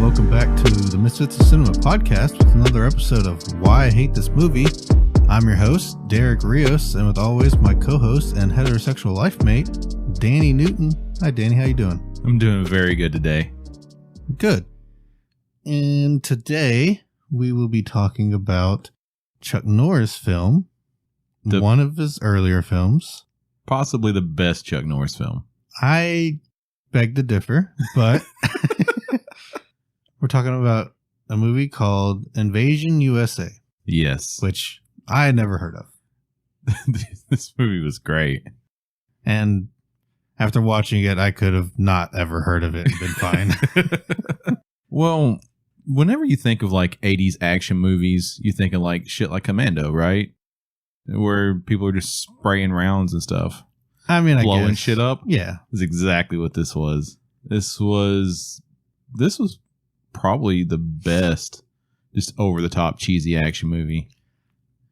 welcome back to the Misfits of Cinema podcast with another episode of Why I Hate This Movie. I'm your host, Derek Rios, and with always my co-host and heterosexual life mate, Danny Newton. Hi, Danny. How you doing? I'm doing very good today. Good. And today we will be talking about Chuck Norris film, one of his earlier films. Possibly the best Chuck Norris film. I beg to differ, but we're talking about a movie called Invasion U.S.A. Yes. Which I had never heard of. This movie was great. And after watching it, I could have not ever heard of it and been fine. Well, whenever you think of like 80s action movies, you think of like shit like Commando, right? Where people are just spraying rounds and stuff. I mean, blowing shit up. Yeah. Is exactly what this was. This was probably the best just over the top cheesy action movie.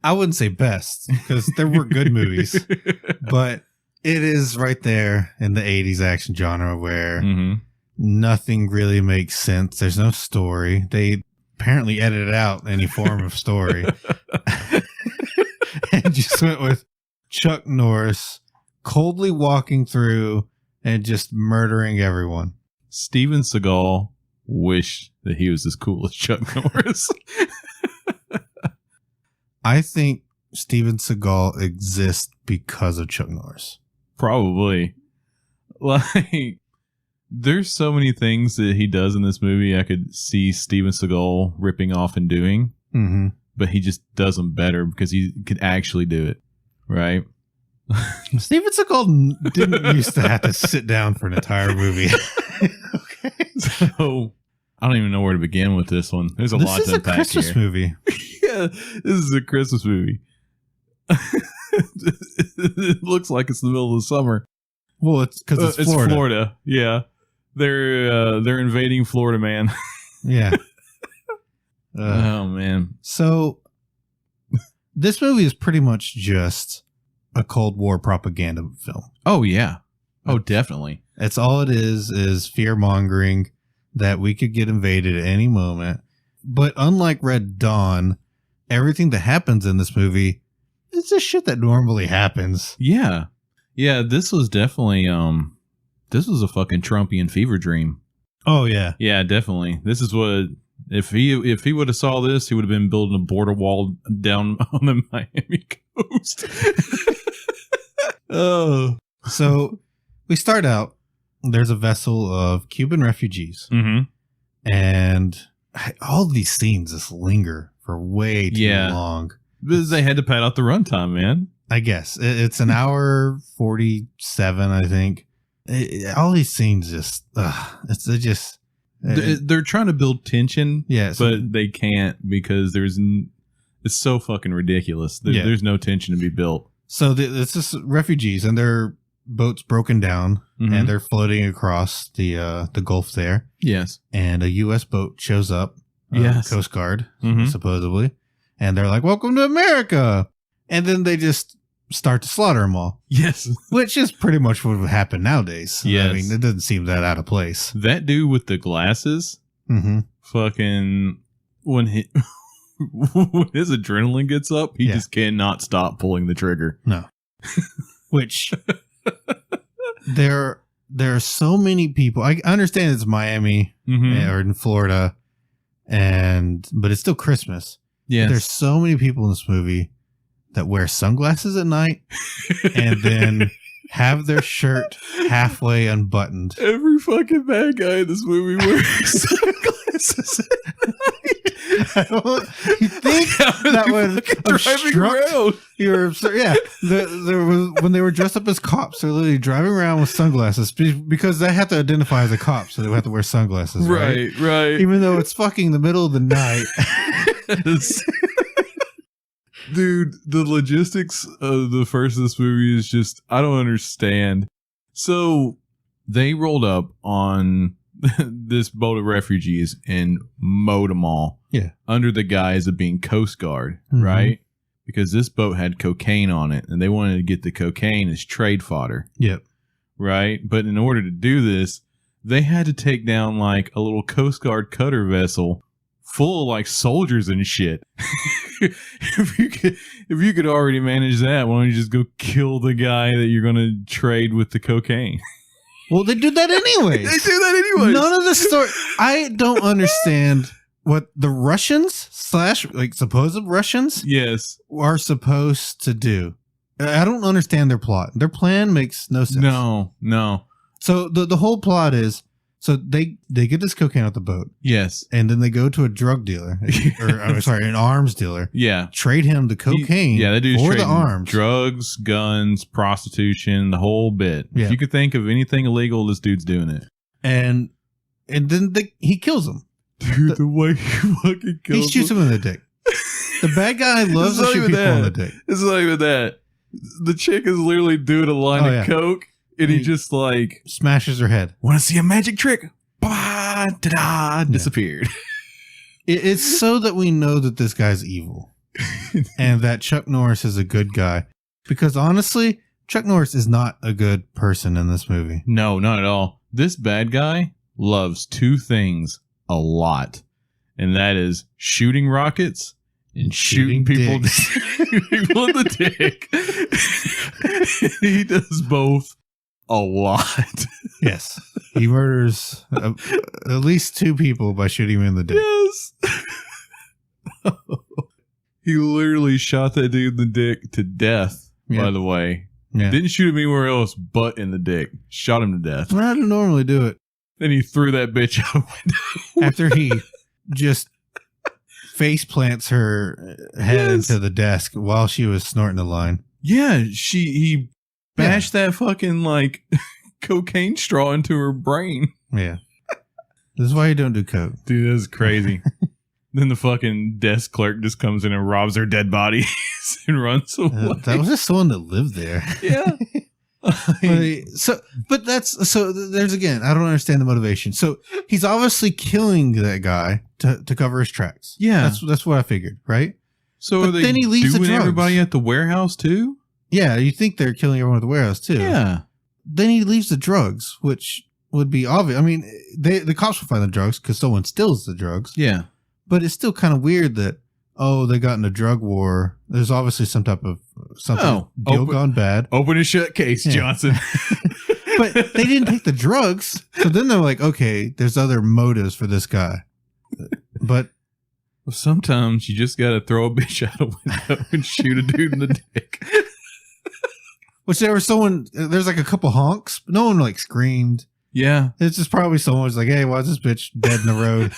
I wouldn't say best because there were good movies, but it is right there in the 80s action genre where nothing really makes sense. There's no story. They apparently edited out any form of story and just went with Chuck Norris coldly walking through and just murdering everyone. Steven Seagal wished that he was as cool as Chuck Norris. I think Steven Seagal exists because of Chuck Norris. Probably. Like, there's so many things that he does in this movie I could see Steven Seagal ripping off and doing, but he just does them better because he could actually do it, right? Steven Seagal didn't used to have to sit down for an entire movie. Okay. So, I don't even know where to begin with this one. There's a lot to unpack here. This is a Christmas movie. Yeah, this is a Christmas movie. It looks like it's the middle of the summer. Well, it's because it's Florida. Florida. Yeah, they're invading Florida, man. Yeah. Oh man. So this movie is pretty much just a Cold War propaganda film. Oh yeah. Oh, definitely. That's all it is fear mongering that we could get invaded at any moment. But unlike Red Dawn, everything that happens in this movie is just shit that normally happens. Yeah. Yeah, this was definitely this was a fucking Trumpian fever dream. Oh yeah. Yeah, definitely. This is what if he would have saw this, he would have been building a border wall down on the Miami coast. Oh. So we start out, there's a vessel of Cuban refugees. And all these scenes just linger for way too long. Because they had to pad out the runtime, man. I guess. It's an hour 47, I think. All these scenes just, they're trying to build tension, yes, but they can't because it's so fucking ridiculous. There's no tension to be built. So it's just refugees and their boat's broken down and they're floating across the Gulf there. Yes. And a U.S. boat shows up. Yes. Coast Guard, supposedly. And they're like, welcome to America. And then they just start to slaughter them all. Yes. Which is pretty much what would happen nowadays. Yes. I mean, it doesn't seem that out of place. That dude with the glasses, fucking, when his adrenaline gets up, he just cannot stop pulling the trigger. No. Which, there are so many people. I understand it's Miami or in Florida, but it's still Christmas. Yes. There's so many people in this movie that wear sunglasses at night and then have their shirt halfway unbuttoned. Every fucking bad guy in this movie wears sunglasses at night. You think that would there was when they were dressed up as cops, they're literally driving around with sunglasses because they have to identify as a cop, so they have to wear sunglasses, right? Right. Even though it's fucking the middle of the night. Dude, the logistics of the first of this movie is just, I don't understand. So they rolled up on this boat of refugees and mowed them all. Yeah. Under the guise of being Coast Guard, right? Because this boat had cocaine on it and they wanted to get the cocaine as trade fodder. Yep. Right. But in order to do this, they had to take down like a little Coast Guard cutter vessel full of like soldiers and shit. If you could already manage that, why don't you just go kill the guy that you're going to trade with the cocaine? Well, they do that anyways. None of the story. I don't understand what the Russians / like supposed Russians yes are supposed to do. I don't understand their plot. Their plan makes no sense. No. So the whole plot is, so they get this cocaine off the boat. Yes. And then they go to a drug dealer, or I'm sorry, an arms dealer. Yeah. Trade him the cocaine they do for the arms. Drugs, guns, prostitution, the whole bit. Yeah. If you could think of anything illegal, this dude's doing it. And then he kills him. Dude, the way he fucking kills him. He shoots him in the dick. The bad guy loves to shoot people in the dick. It's not even that. The chick is literally doing a line of coke, and he just like smashes her head. Want to see a magic trick? Bah, da-da, disappeared. It's so that we know that this guy's evil and that Chuck Norris is a good guy. Because honestly, Chuck Norris is not a good person in this movie. No, not at all. This bad guy loves two things a lot, and that is shooting rockets and shooting people, people in the dick. He does both a lot. Yes. He murders at least 2 people by shooting them in the dick. Yes. He literally shot that dude in the dick to death, by the way. Yeah. Didn't shoot him anywhere else but in the dick. Shot him to death. Well, I don't normally do it. Then he threw that bitch out a window. After he just face plants her head into the desk while she was snorting the line. Yeah, he bashed that fucking like cocaine straw into her brain. Yeah. This is why you don't do coke. Dude, this is crazy. Then the fucking desk clerk just comes in and robs her dead body and runs away. That was just someone that lived there. Yeah. So there's again, I don't understand the motivation. So he's obviously killing that guy to cover his tracks. Yeah. That's what I figured, right? So are they then he leaves doing everybody at the warehouse too? Yeah, you think they're killing everyone at the warehouse too. Yeah. Then he leaves the drugs, which would be obvious. I mean, the cops will find the drugs because someone steals the drugs. Yeah. But it's still kind of weird that, they got in a drug war. There's obviously some type of deal gone bad. Open and shut case, Johnson. But they didn't take the drugs. So then they're like, okay, there's other motives for this guy. But sometimes you just got to throw a bitch out a window and shoot a dude in the dick. Which there's like a couple honks, but no one like screamed. Yeah. It's just probably someone was like, hey, why is this bitch dead in the road?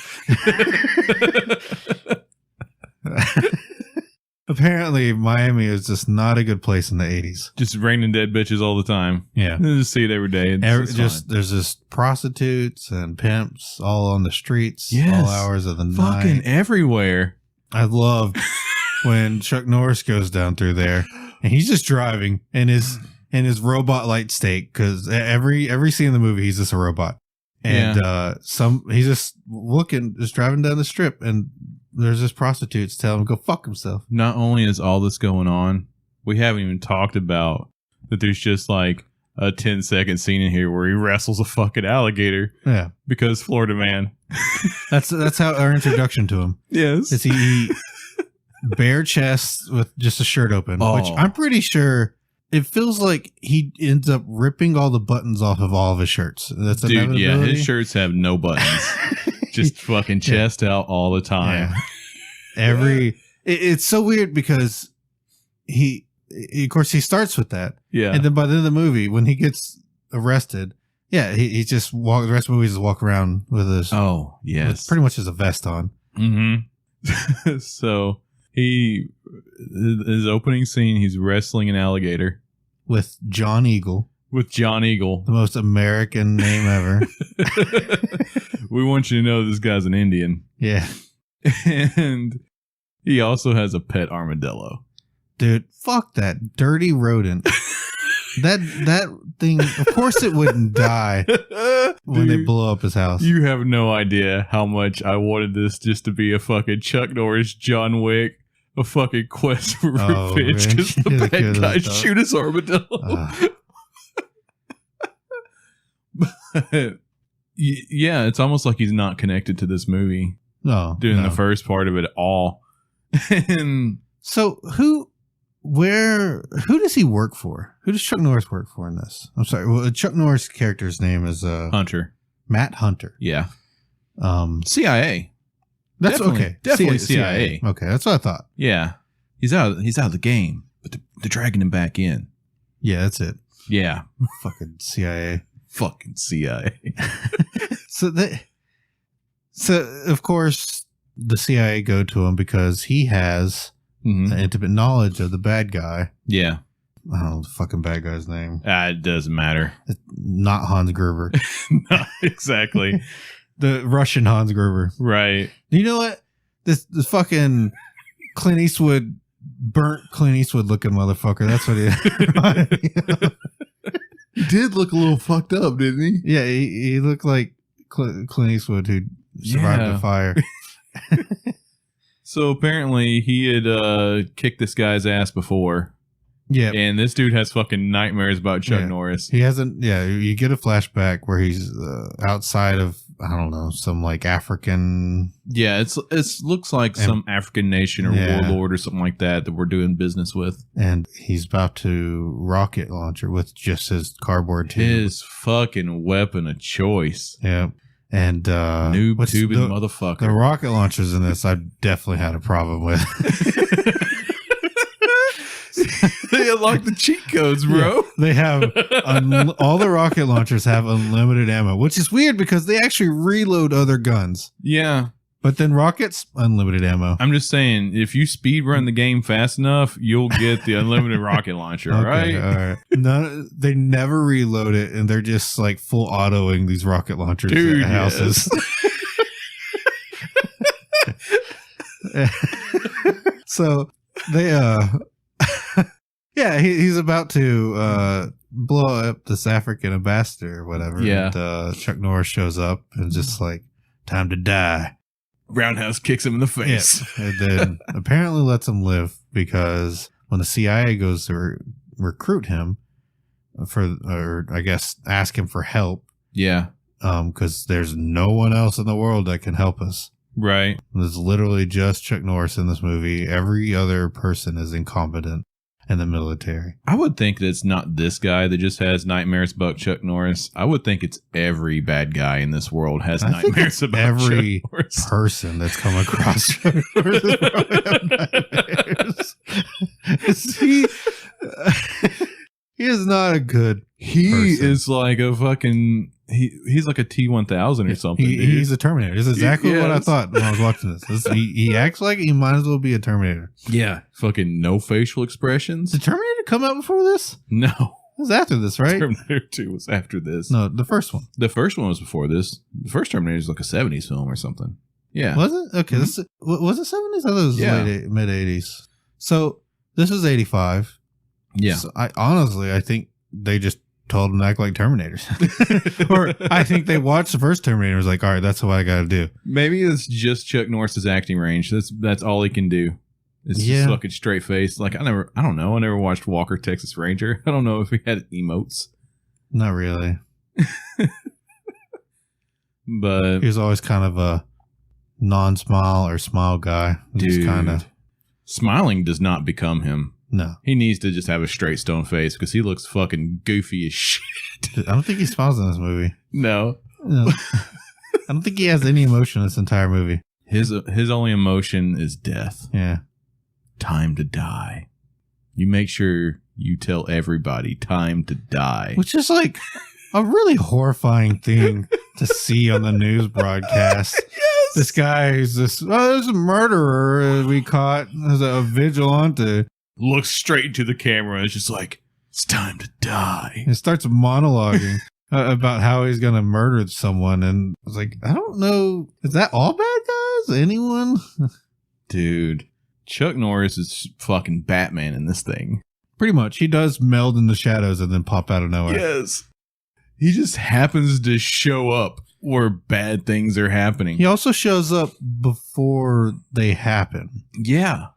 Apparently, Miami is just not a good place in the 80s. Just raining dead bitches all the time. Yeah. You just see it every day. It's there's just prostitutes and pimps all on the streets, yes, all hours of the night. Fucking everywhere. I love when Chuck Norris goes down through there and he's just driving in his robot-like state, because every scene in the movie, he's just a robot. And he's just driving down the strip, and there's just prostitutes telling him to go fuck himself. Not only is all this going on, we haven't even talked about that there's just like a 10-second scene in here where he wrestles a fucking alligator. Yeah. Because Florida man. That's how our introduction to him. Yes. Is he bare chest with just a shirt open, which I'm pretty sure it feels like he ends up ripping all the buttons off of all of his shirts. That's dude, yeah, his shirts have no buttons. Just fucking chest out all the time. Yeah. It's so weird because of course he starts with that. Yeah. And then by the end of the movie, when he gets arrested, he just the rest of the movie just walk around with his with pretty much just a vest on. Mm-hmm. So his opening scene, he's wrestling an alligator with John Eagle. The most American name ever. We want you to know this guy's an Indian. Yeah. And he also has a pet armadillo. Dude, fuck that dirty rodent. That thing, of course it wouldn't die when they blow up his house. You have no idea how much I wanted this just to be a fucking Chuck Norris, John Wick, a fucking quest for revenge, because the bad guy shoot his armadillo. But Yeah, it's almost like he's not connected to this movie. No. Doing the first part of it at all. And so who does he work for? Who does Chuck Norris work for in this? I'm sorry. Well, Chuck Norris' character's name is Hunter. Matt Hunter. Yeah. CIA. That's Definitely CIA. Okay, that's what I thought. Yeah. He's out of the game, but they're dragging him back in. Yeah, that's it. Yeah. Fucking CIA. Fucking CIA. So of course the CIA go to him because he has intimate knowledge of the bad guy. Yeah. I don't know the fucking bad guy's name. It doesn't matter. It's not Hans Gruber. No, exactly. The Russian Hans Gruber. Right. You know what? This fucking Clint Eastwood, burnt Clint Eastwood looking motherfucker. That's what he is. He did look a little fucked up, didn't he? Yeah, he looked like Clint Eastwood who survived the fire. So apparently he had kicked this guy's ass before. Yeah. And this dude has fucking nightmares about Chuck Norris. He hasn't, you get a flashback where he's outside of, I don't know, some like African. Yeah, it looks like some African nation or warlord or something like that we're doing business with. And he's about to rocket launcher with just his cardboard tube. His fucking weapon of choice. Yeah. And noob tubing motherfucker. The rocket launchers in this, I definitely had a problem with. They unlock the cheat codes, bro. Yeah, they have all the rocket launchers have unlimited ammo, which is weird because they actually reload other guns. Yeah. But then rockets, unlimited ammo. I'm just saying, if you speed run the game fast enough, you'll get the unlimited rocket launcher, right? All right. No, they never reload it, and they're just like full autoing these rocket launchers at houses. Yes. So they yeah, he's about to blow up this African ambassador or whatever. Yeah. And Chuck Norris shows up and just like, time to die. Roundhouse kicks him in the face. Yeah. And then apparently lets him live because when the CIA goes to recruit him or I guess ask him for help. Yeah. Because there's no one else in the world that can help us. Right. There's literally just Chuck Norris in this movie. Every other person is incompetent in the military. I would think that it's not this guy that just has nightmares about Chuck Norris. I would think it's every bad guy in this world has nightmares about every Chuck Norris. Person that's come across Chuck Norris probably have nightmares. He is not a good person. Is like a fucking he's like a T-1000 or something. He's a Terminator. This is exactly what I thought when I was watching this. He acts like he might as well be a Terminator. Yeah. Fucking no facial expressions. Did Terminator come out before this? No. It was after this, right? Terminator 2 was after this. No, the first one. The first one was before this. The first Terminator is like a 70s film or something. Yeah. Was it? Okay. Mm-hmm. Was it 70s? I thought it was mid 80s. So this was 85. Yeah. So I think they just told him to act like Terminators. Or I think they watched the first Terminator and was like, all right, that's what I got to do. Maybe it's just Chuck Norris's acting range. That's all he can do. It's just fucking straight face. Like I don't know. I never watched Walker, Texas Ranger. I don't know if he had emotes. Not really. But he was always kind of a non-smile or smile guy. Dude, kind of smiling does not become him. No. He needs to just have a straight stone face because he looks fucking goofy as shit. I don't think he smiles in this movie. No. I don't think he has any emotion in this entire movie. His only emotion is death. Yeah. Time to die. You make sure you tell everybody time to die. Which is like a really horrifying thing to see on the news broadcast. Yes. This guy is there's a murderer we caught as a vigilante. Looks straight into the camera and it's just like, it's time to die. He starts monologuing about how he's going to murder someone. And I was like, I don't know. Is that all bad guys? Anyone? Dude, Chuck Norris is fucking Batman in this thing. Pretty much. He does meld in the shadows and then pop out of nowhere. Yes. He just happens to show up where bad things are happening. He also shows up before they happen. Yeah.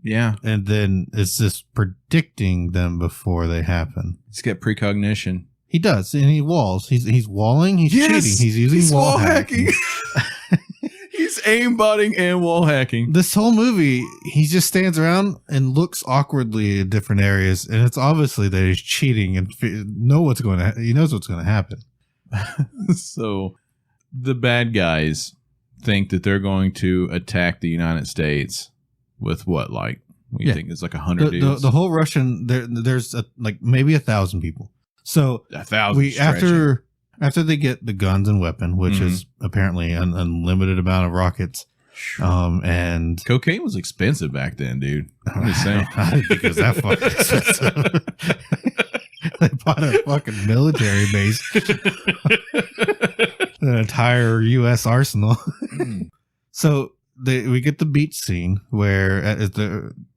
Yeah. And then it's just predicting them before they happen. He's got precognition. He does, and he walls. He's walling. He's cheating. He's using wall hacking. He's aimbotting and wall hacking. This whole movie, he just stands around and looks awkwardly in different areas, and it's obviously that he's cheating and he knows what's going to happen. So the bad guys think that they're going to attack the United States with what, like, you think it's like 100 dudes? The whole Russian, there's like maybe 1,000 people. So 1,000 after they get the guns and weapon, which is apparently an unlimited amount of rockets, and cocaine was expensive back then, dude. I'm just saying. I didn't think it was that fucking expensive. They bought a fucking military base, an entire U.S. arsenal. So we get the beach scene where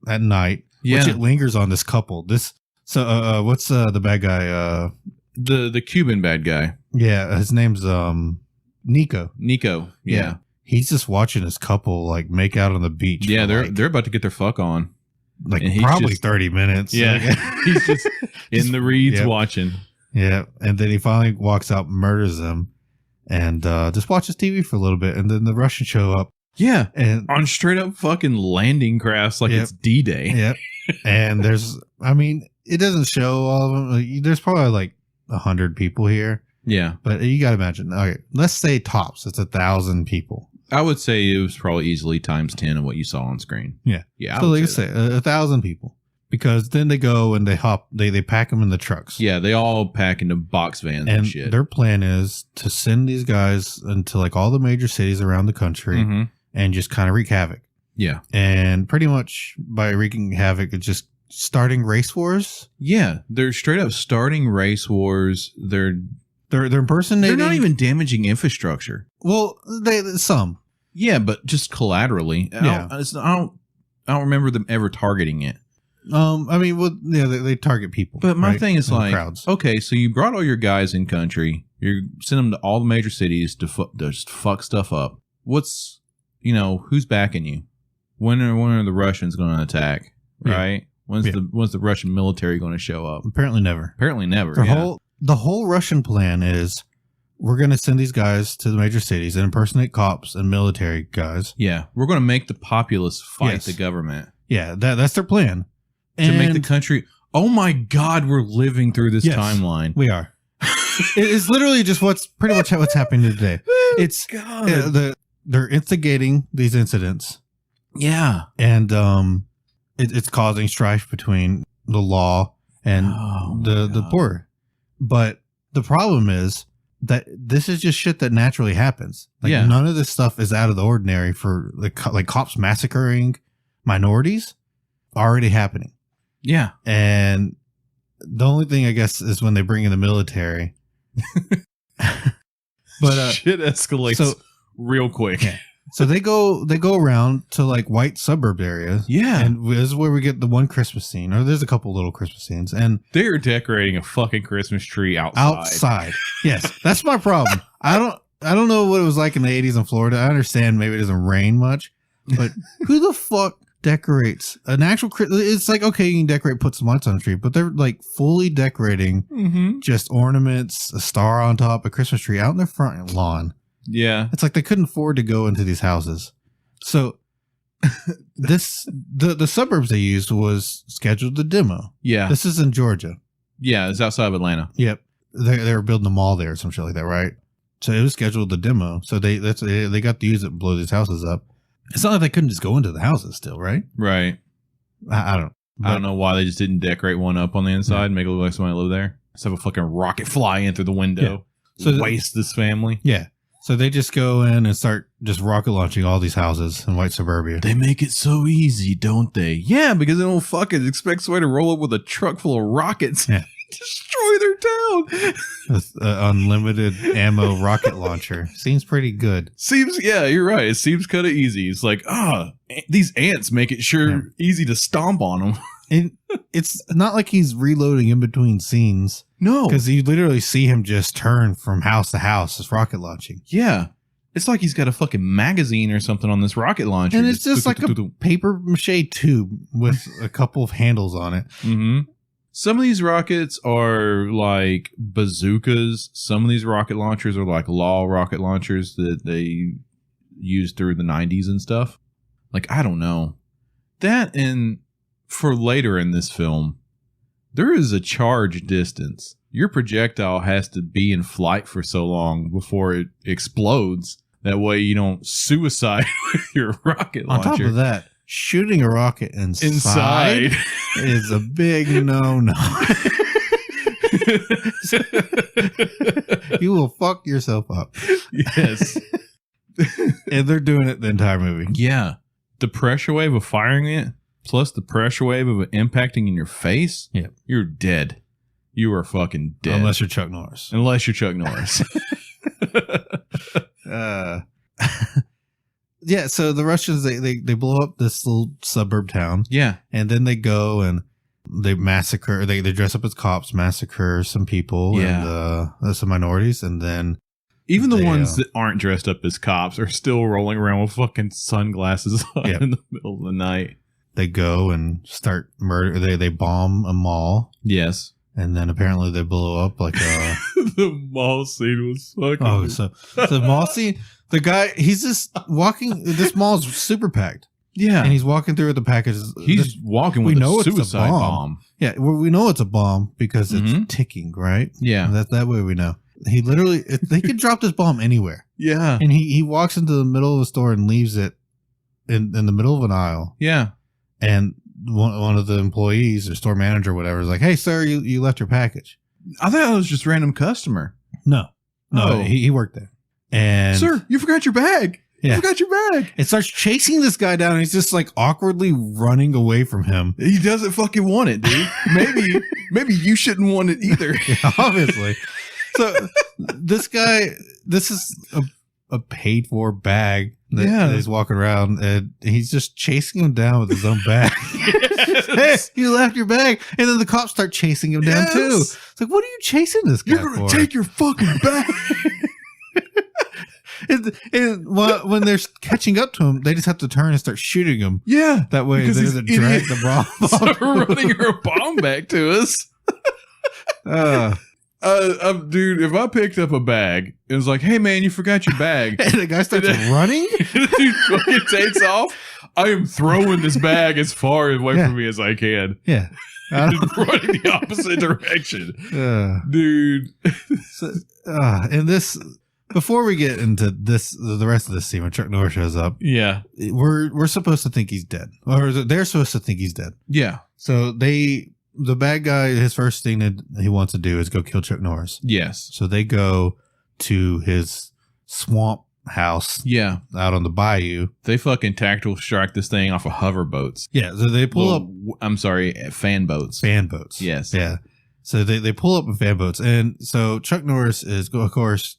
at night, which it lingers on this couple. What's the bad guy? The Cuban bad guy. Yeah, his name's Nico. Yeah. He's just watching his couple like make out on the beach. Yeah, they're about to get their fuck on. Like probably 30 minutes. Yeah. He's just in the reeds watching. Yeah. And then he finally walks out, murders them, and just watches TV for a little bit. And then the Russians show up. Yeah. And on straight up fucking landing crafts like it's D-Day. Yep. And it doesn't show all of them. There's probably like 100 people here. Yeah. But you got to imagine. Okay. Let's say tops. It's 1,000 people. I would say it was probably easily times 10 of what you saw on screen. Yeah. Yeah. So like I say 1,000 people, because then they go and they pack them in the trucks. Yeah. They all pack into box vans and shit. Their plan is to send these guys into like all the major cities around the country and just kind of wreak havoc. Yeah. And pretty much by wreaking havoc, it's just starting race wars. Yeah. They're straight up starting race wars. They're impersonating. They're not even damaging infrastructure. Well, some. Yeah, but just collaterally. I don't remember them ever targeting it. They target people. But my thing is like, crowds. Okay, so you brought all your guys in country. You send them to all the major cities to just fuck stuff up. What's, who's backing you? When are the Russians going to attack? Right? When's the Russian military going to show up? Apparently never. The whole Russian plan is, we're going to send these guys to the major cities and impersonate cops and military guys. Yeah. We're going to make the populace fight the government. Yeah, that's their plan. To make the country... Oh my God, we're living through this timeline. We are. It's literally just pretty much what's happening today. It's they're instigating these incidents. Yeah. And it's causing strife between the law and the poor. But the problem is that this is just shit that naturally happens. None of this stuff is out of the ordinary for like cops massacring minorities already happening. Yeah. And the only thing I guess is when they bring in the military. But shit escalates real quick. Yeah. So they go around to like white suburb areas. Yeah. And this is where we get the one Christmas scene, or there's a couple little Christmas scenes, and they're decorating a fucking Christmas tree outside. Yes. That's my problem. I don't know what it was like in the 80s in Florida. I understand maybe it doesn't rain much, but who the fuck decorates an actual it's like, okay, you can decorate, put some lights on the tree, but they're like fully decorating just ornaments, a star on top, a Christmas tree out in their front lawn. Yeah. It's like they couldn't afford to go into these houses. So the suburbs they used was scheduled to demo. Yeah. This is in Georgia. Yeah, it's outside of Atlanta. Yep. They were building a mall there or some shit like that, right? So it was scheduled to demo. So they got to use it and blow these houses up. It's not like they couldn't just go into the houses still, right? Right. I don't know why they just didn't decorate one up on the inside and make it look like somebody lived there. Just have a fucking rocket fly in through the window. Yeah. So waste this family. Yeah. So they just go in and start just rocket launching all these houses in white suburbia. They make it so easy, don't they? Yeah, because they don't fucking expect somebody to roll up with a truck full of rockets and destroy their town. With unlimited ammo rocket launcher. Seems pretty good. Yeah, you're right. It seems kind of easy. It's like, these ants make it easy to stomp on them. And it's not like he's reloading in between scenes. No. Because you literally see him just turn from house to house as rocket launching. Yeah. It's like he's got a fucking magazine or something on this rocket launcher. And it's just like a paper mache tube with a couple of handles on it. Mm-hmm. Some of these rockets are like bazookas. Some of these rocket launchers are like law rocket launchers that they used through the 90s and stuff. Like, I don't know. That, and for later in this film, there is a charge distance. Your projectile has to be in flight for so long before it explodes. That way you don't suicide with your rocket launcher. On top of that, shooting a rocket inside is a big no-no. You will fuck yourself up. Yes. And they're doing it the entire movie. Yeah. The pressure wave of firing it, plus the pressure wave of it impacting in your face, you're dead. You are fucking dead. Unless you're Chuck Norris. Yeah, so the Russians, they blow up this little suburb town. Yeah. And then they go and they massacre, they dress up as cops, massacre some people and some minorities, and then even the ones that aren't dressed up as cops are still rolling around with fucking sunglasses on in the middle of the night. They go and start murder. They bomb a mall. Yes. And then apparently they blow up like a... The mall scene was fucking... Oh, so the mall scene, the guy, he's just walking... This mall's super packed. Yeah. And he's walking through with the packages. He's walking with a suicide bomb. Yeah, we know it's a bomb because it's ticking, right? Yeah. That way we know. He literally... They could drop this bomb anywhere. Yeah. And he walks into the middle of the store and leaves it in the middle of an aisle. Yeah. And one of the employees or store manager or whatever is like, "Hey, sir, you left your package." I thought it was just random customer. No, he worked there. And sir, you forgot your bag. Yeah. You forgot your bag. It starts chasing this guy down. And he's just like awkwardly running away from him. He doesn't fucking want it, dude. Maybe you shouldn't want it either. Yeah, obviously. So this guy, this is a paid for bag that he's walking around, and he's just chasing him down with his own bag. Yes. Hey, you left your bag. And then the cops start chasing him down too. It's like, what are you chasing this guy for? You're going to take your fucking bag. and when they're catching up to him, they just have to turn and start shooting him. Yeah. That way they doesn't drag the bomb. Start running her bomb back to us. Dude, if I picked up a bag, it was like, "Hey man, you forgot your bag," and the guy starts running, and the dude fucking takes off, I am throwing this bag as far away from me as I can. Yeah. Running the opposite direction. Dude. And this, before we get into this, the rest of this scene when Chuck Norris shows up, we're supposed to think he's dead, or they're supposed to think he's dead. Yeah. So the bad guy, his first thing that he wants to do is go kill Chuck Norris. Yes. So they go to his swamp house. Yeah. Out on the bayou. They fucking tactical strike this thing off of hover boats. Yeah. So they pull up. I'm sorry, fan boats. Fan boats. Yes. Yeah. So they pull up in fan boats. And so Chuck Norris is, of course,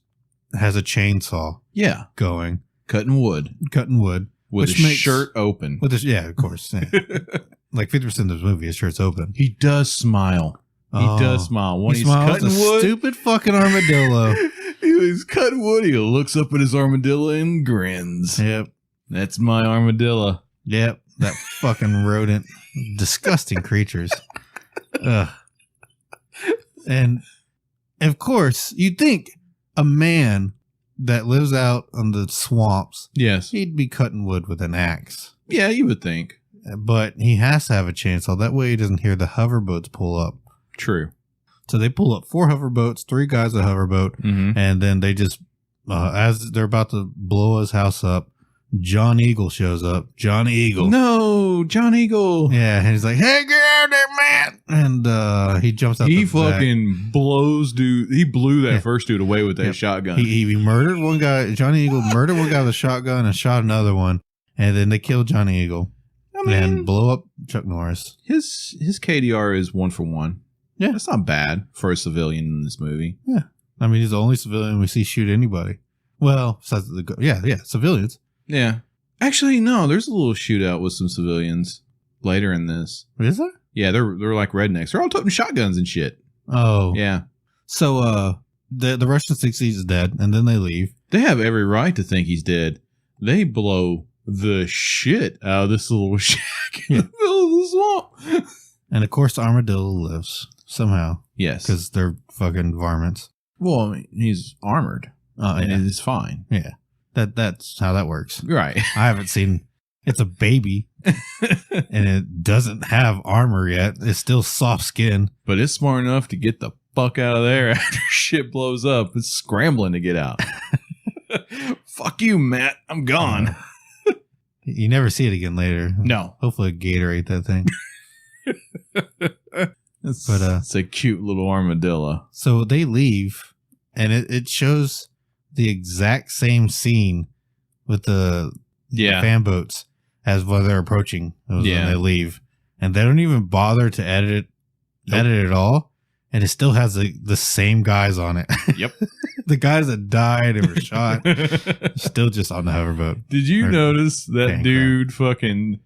has a chainsaw. Yeah. Going. Cutting wood. With his shirt open. Yeah, of course. Yeah. Like 50% of the movie, his shirt's open. He does smile. He does smile. When he's cutting wood. Stupid fucking armadillo. He's cutting wood. He looks up at his armadillo and grins. Yep. That's my armadillo. Yep. That fucking rodent. Disgusting creatures. Ugh. And of course, you'd think a man that lives out on the swamps, he'd be cutting wood with an axe. Yeah, you would think. But he has to have a chainsaw. That way he doesn't hear the hoverboats pull up. True. So they pull up 4 hoverboats, 3 guys at a hoverboat, and then they just, as they're about to blow his house up, John Eagle shows up. John Eagle. No, John Eagle. Yeah, and he's like, "Hey, get out there, man!" And he jumps out. He fucking blows dude. He blew that first dude away with that shotgun. He murdered one guy. Johnny Eagle murdered one guy with a shotgun and shot another one, and then they killed Johnny Eagle. And blow up Chuck Norris. His KDR is 1 for 1. Yeah. That's not bad for a civilian in this movie. Yeah. I mean, he's the only civilian we see shoot anybody. Well, besides civilians. Yeah. Actually, no, there's a little shootout with some civilians later in this. Is there? Yeah, they're like rednecks. They're all toting shotguns and shit. Oh. Yeah. So the Russians think he's dead, and then they leave. They have every right to think he's dead. They blow the shit out of this little shack in the middle of the swamp. And of course, the armadillo lives somehow. Yes. Because they're fucking varmints. Well, I mean, he's armored. And yeah. it's fine. Yeah. That's how that works. Right. I haven't seen... It's a baby. And it doesn't have armor yet. It's still soft skin. But it's smart enough to get the fuck out of there after shit blows up. It's scrambling to get out. Fuck you, Matt. I'm gone. You never see it again later. No. Hopefully a gator ate that thing. It's a cute little armadillo. So they leave, and it shows the exact same scene with the fan boats as when they're approaching. When they leave, and they don't even bother to edit it all, and it still has the same guys on it. Yep. The guys that died and were shot still just on the hoverboat. Did you notice that dude fucking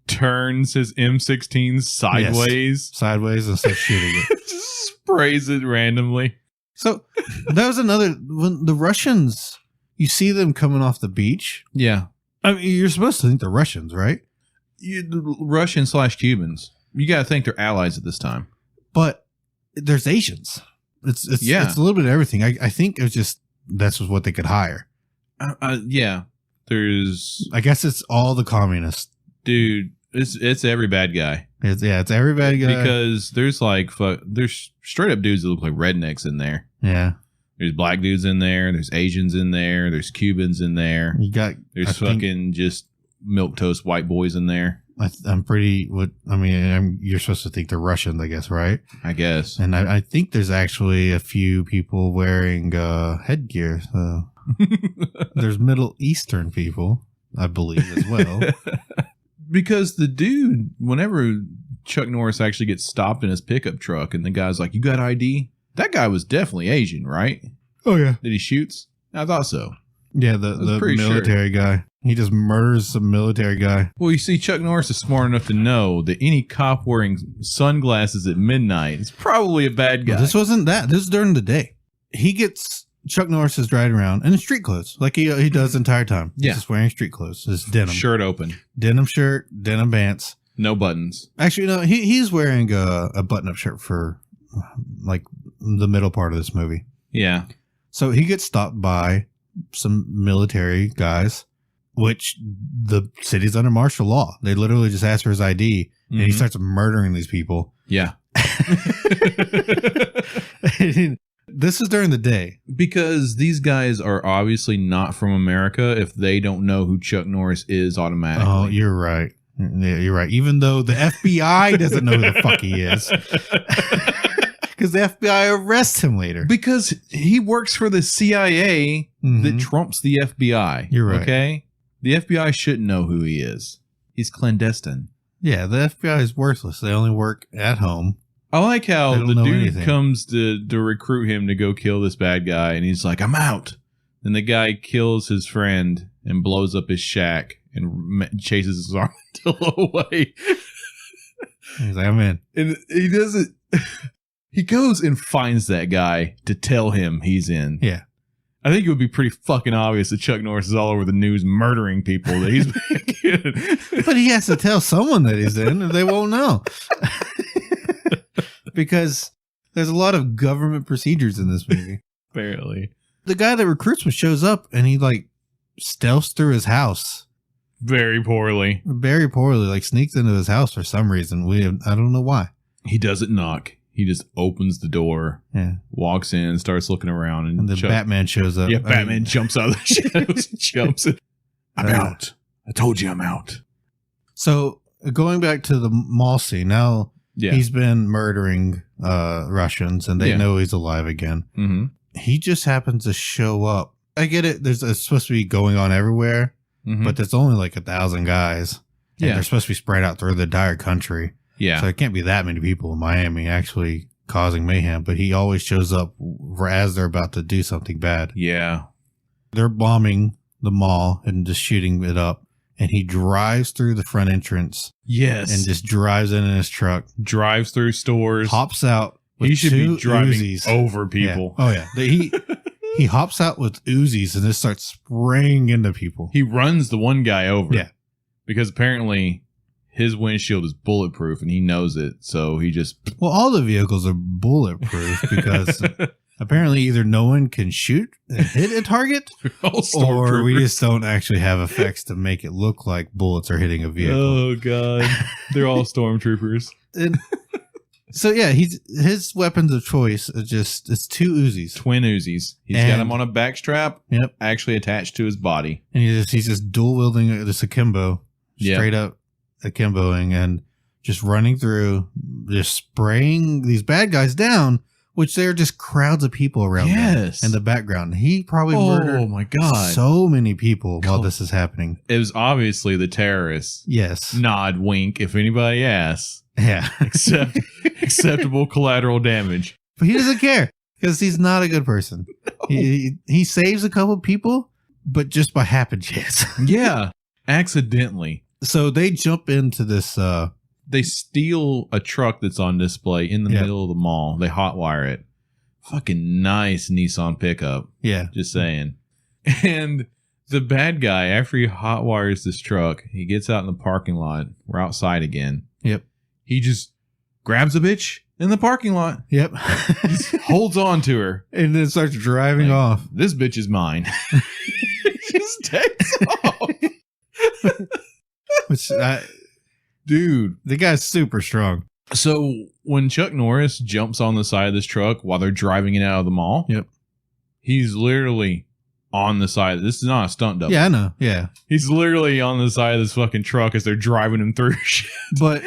turns his M16 sideways? Yes, sideways and starts shooting it. Just sprays it randomly. So that was another, when the Russians, you see them coming off the beach. Yeah. I mean, you're supposed to think they're Russians, right? Russian/Cubans. You got to think they're allies at this time. But there's Asians. It's a little bit of everything. I think it was just, that's what they could hire. Yeah. There's, I guess it's all the communists. Dude, it's every bad guy. It's every bad guy. Because there's there's straight up dudes that look like rednecks in there. Yeah. There's black dudes in there. There's Asians in there. There's Cubans in there. There's just milquetoast white boys in there. You're supposed to think they're Russians, I guess, right? I guess. And I think there's actually a few people wearing headgear. So there's Middle Eastern people, I believe, as well. Because the dude, whenever Chuck Norris actually gets stopped in his pickup truck and the guy's like, "You got ID?" That guy was definitely Asian, right? Oh, yeah. That he shoots? I thought so. Yeah, the military guy. He just murders some military guy. Well, you see, Chuck Norris is smart enough to know that any cop wearing sunglasses at midnight is probably a bad guy. Well, this wasn't that. This is during the day. Chuck Norris is riding around in street clothes, like he does the entire time. Yeah. He's just wearing street clothes. His denim. Shirt open. Denim shirt, denim pants. No buttons. Actually, no, he's wearing a button-up shirt for, like, the middle part of this movie. Yeah. So he gets stopped by some military guys, which the city's under martial law. They literally just ask for his ID, and he starts murdering these people. Yeah. This is during the day. Because these guys are obviously not from America if they don't know who Chuck Norris is automatically. Oh, you're right. Yeah, you're right. Even though the FBI doesn't know who the fuck he is. Because the FBI arrests him later. Because he works for the CIA that trumps the FBI. You're right. Okay? The FBI shouldn't know who he is. He's clandestine. Yeah, the FBI is worthless. They only work at home. I like how the dude anything. comes to recruit him to go kill this bad guy, and he's like, "I'm out." And the guy kills his friend and blows up his shack and chases his armadillo away. He's like, "I'm in." And he doesn't. He goes and finds that guy to tell him he's in. Yeah. I think it would be pretty fucking obvious that Chuck Norris is all over the news murdering people that he's back in. But he has to tell someone that he's in, or they won't know. Because there's a lot of government procedures in this movie. Apparently. The guy that recruits him shows up, and he, like, stealths through his house. Very poorly. Very poorly. Like, sneaks into his house for some reason. I don't know why. He doesn't knock. He just opens the door, walks in, starts looking around, and then Batman shows up. Yeah, Batman jumps out of the shadows and jumps in. I'm out. I told you I'm out. So, going back to the mall scene, now he's been murdering Russians, and they know he's alive again. Mm-hmm. He just happens to show up. I get it. It's supposed to be going on everywhere, but there's only like 1,000 guys. And they're supposed to be spread out through the entire country. Yeah. So it can't be that many people in Miami actually causing mayhem, but he always shows up as they're about to do something bad. Yeah. They're bombing the mall and just shooting it up, and he drives through the front entrance. Yes. And just drives in his truck. Drives through stores. Hops out with He should be driving Uzis. over people. Yeah. Oh, yeah. He hops out with Uzis and just starts spraying into people. He runs the one guy over. Yeah. Because apparently his windshield is bulletproof and he knows it. So he just... Well, all the vehicles are bulletproof because apparently either no one can shoot and hit a target or we just don't actually have effects to make it look like bullets are hitting a vehicle. Oh, God. They're all stormtroopers. And so, yeah, his weapons of choice are it's two Uzis. Twin Uzis. He's got them on a back strap. Yep. Actually attached to his body. And he's just dual wielding this akimbo. Straight up akimboing and just running through, just spraying these bad guys down, which they're just crowds of people around them in the background. He probably murdered so many people while this is happening. It was obviously the terrorists. Yes. Nod, wink, if anybody asks. Yeah. Acceptable collateral damage. But he doesn't care because he's not a good person. No. He saves a couple people, but just by happen chance. Yeah. Accidentally. So they jump into this. They steal a truck that's on display in the middle of the mall. They hotwire it. Fucking nice Nissan pickup. Yeah. Just saying. And the bad guy, after he hotwires this truck, he gets out in the parking lot. We're outside again. Yep. He just grabs a bitch in the parking lot. Yep. Just holds on to her. And then starts driving off. This bitch is mine. Just takes off. Dude, the guy's super strong. So when Chuck Norris jumps on the side of this truck while they're driving it out of the mall, he's literally on the side. This is not a stunt double. Yeah, I know. Yeah, he's literally on the side of this fucking truck as they're driving him through shit. But